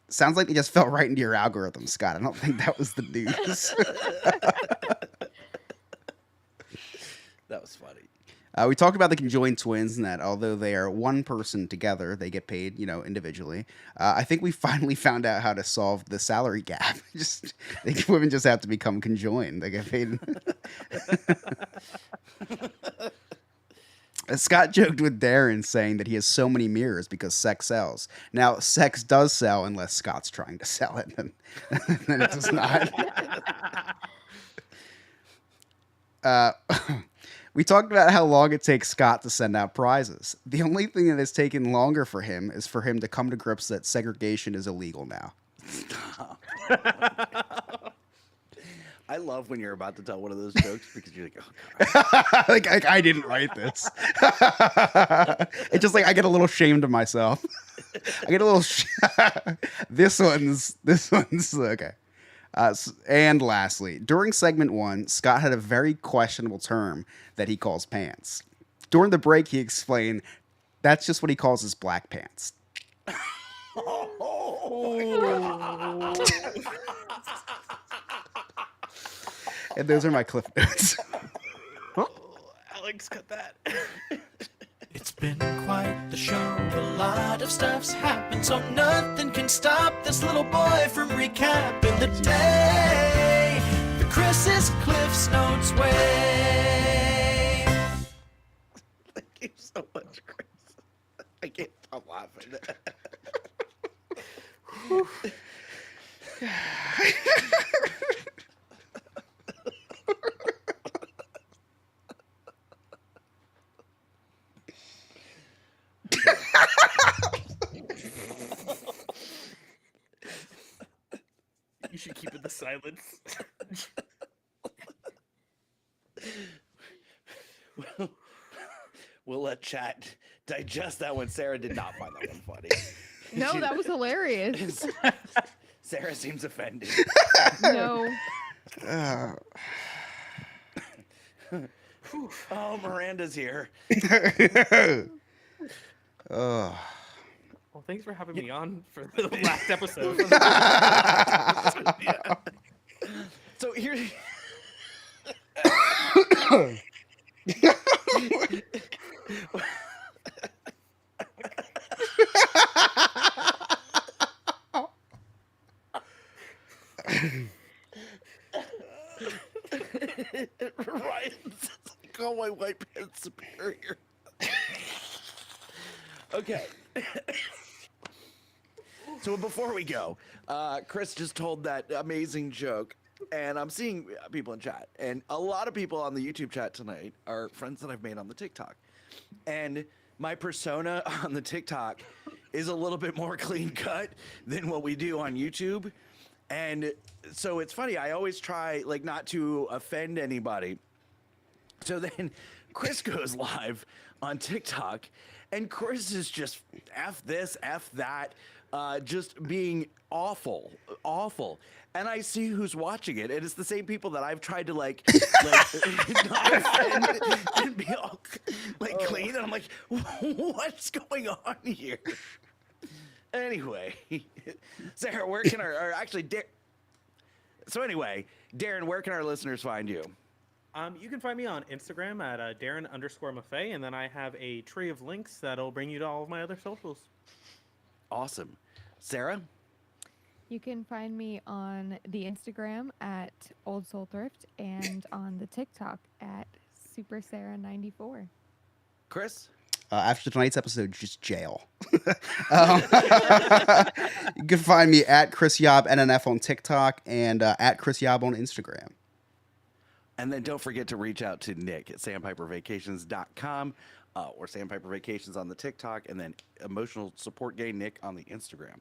Sounds like they just fell right into your algorithm, Scott. I don't think that was the news. That was funny. We talked about the conjoined twins and that although they are one person together, they get paid, individually. I think we finally found out how to solve the salary gap. Women just have to become conjoined. They get paid. Scott joked with Darren saying that he has so many mirrors because sex sells. Now, sex does sell unless Scott's trying to sell it, and then it does not. We talked about how long it takes Scott to send out prizes. The only thing that has taken longer for him is for him to come to grips that segregation is illegal now. I love when you're about to tell one of those jokes because you're like, oh, God. like I didn't write this. It's just like I get a little ashamed of myself. I get a little. This one's okay. And lastly, during segment 1, Scott had a very questionable term that he calls pants. During the break, he explained that's just what he calls his black pants. And those are my cliff notes. Alex, cut that. It's been quite the show. A lot of stuff's happened, so nothing can stop this little boy from recapping the day the Chris's Cliff's Notes way. Thank you so much, Chris. I can't stop laughing. You should keep it the silence. We'll let chat digest that one. Sarah did not find that one funny. No, that was hilarious. Sarah seems offended. No. Oh, Miranda's here. Oh. Well, thanks for having me on for the last episode. So here. Ryan says, call my white pants superior. Okay. So before we go, Chris just told that amazing joke, and I'm seeing people in chat, and a lot of people on the YouTube chat tonight are friends that I've made on the TikTok. And my persona on the TikTok is a little bit more clean cut than what we do on YouTube. And so it's funny, I always try like not to offend anybody. So then Chris goes live on TikTok, and Chris is just F this, F that, just being awful. And I see who's watching it, and it's the same people that I've tried to like not offend and be like, what's going on here? Anyway, Sarah, where can so anyway, Darren, where can our listeners find you? You can find me on Instagram at Darren_Maffei, and then I have a tree of links that'll bring you to all of my other socials. Awesome. Sarah? You can find me on the Instagram at Old Soul Thrift and on the TikTok at SuperSarah94. Chris? After tonight's episode, just jail. You can find me at Chris Yob NNF on TikTok and at Chris Yob on Instagram. And then don't forget to reach out to Nick at sandpipervacations.com or Sandpiper Vacations on the TikTok, and then Emotional Support Gay Nick on the Instagram.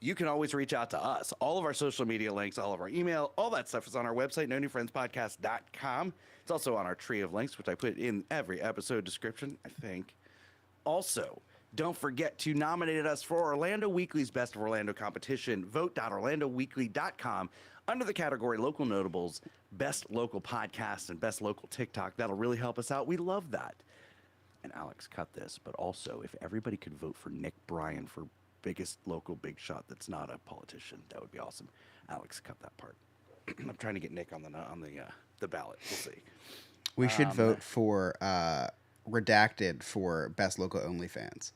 You can always reach out to us. All of our social media links, all of our email, all that stuff is on our website, nonewfriendspodcast.com. It's also on our tree of links, which I put in every episode description, I think. Also, don't forget to nominate us for Orlando Weekly's Best of Orlando competition. Vote.orlandoweekly.com under the category Local Notables, Best Local Podcast, and Best Local TikTok. That'll really help us out. We love that. And Alex, cut this, but also if everybody could vote for Nick Bryan for biggest local big shot that's not a politician, that would be awesome. Alex, cut that part. I'm trying to get Nick on the ballot. We'll see. We should vote for Redacted for Best Local OnlyFans.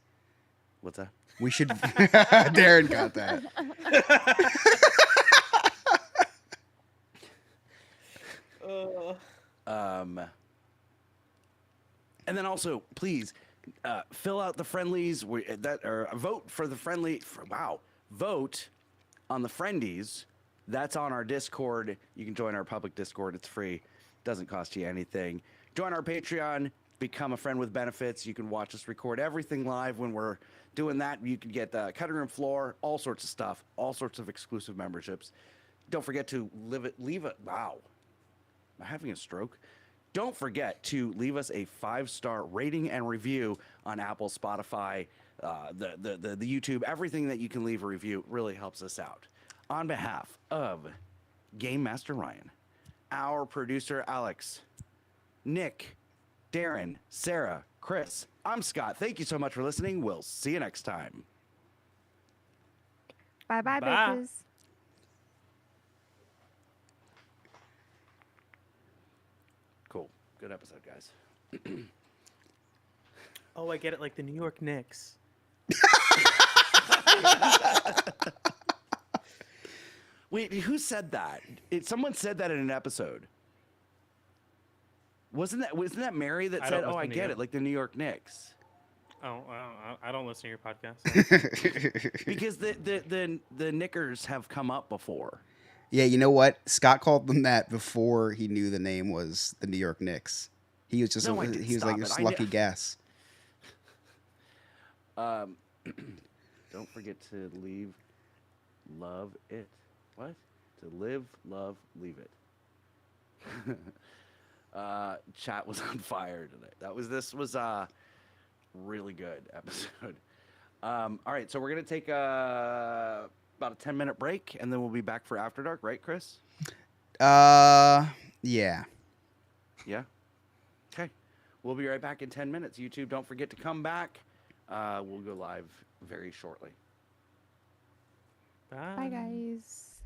What's that? We should. Darren got that. And then also, please fill out the friendlies vote for the friendly. Vote on the friendies. That's on our Discord. You can join our public Discord. It's free. Doesn't cost you anything. Join our Patreon. Become a friend with benefits. You can watch us record everything live when we're doing that. You can get the cutting room floor, all sorts of stuff, all sorts of exclusive memberships. Don't forget to wow. Am I having a stroke? Don't forget to leave us a 5-star rating and review on Apple, Spotify, the YouTube. Everything that you can leave a review really helps us out. On behalf of Game Master Ryan, our producer Alex, Nick, Darren, Sarah, Chris, I'm Scott. Thank you so much for listening. We'll see you next time. Bye-bye, Bye. bitches. Cool. Good episode, guys. Oh, I get it, like the New York Knicks. Wait, who said that? Someone said that in an episode. Wasn't that Mary that I said, don't "Oh, I listen to get you. it," like the New York Knicks? Oh, I don't listen to your podcast. Because the Knickers have come up before. Yeah, you know what? Scott called them that before he knew the name was the New York Knicks. He was just No, I didn't. he was Stop like it. this I lucky kn- guess. Don't forget to love it. What? To live, love, leave it. Chat was on fire today. This was a really good episode. All right, so we're gonna take about a 10-minute break, and then we'll be back for After Dark, right, Chris? Yeah. Yeah. Okay. We'll be right back in 10 minutes. YouTube, don't forget to come back. We'll go live very shortly. Bye, guys.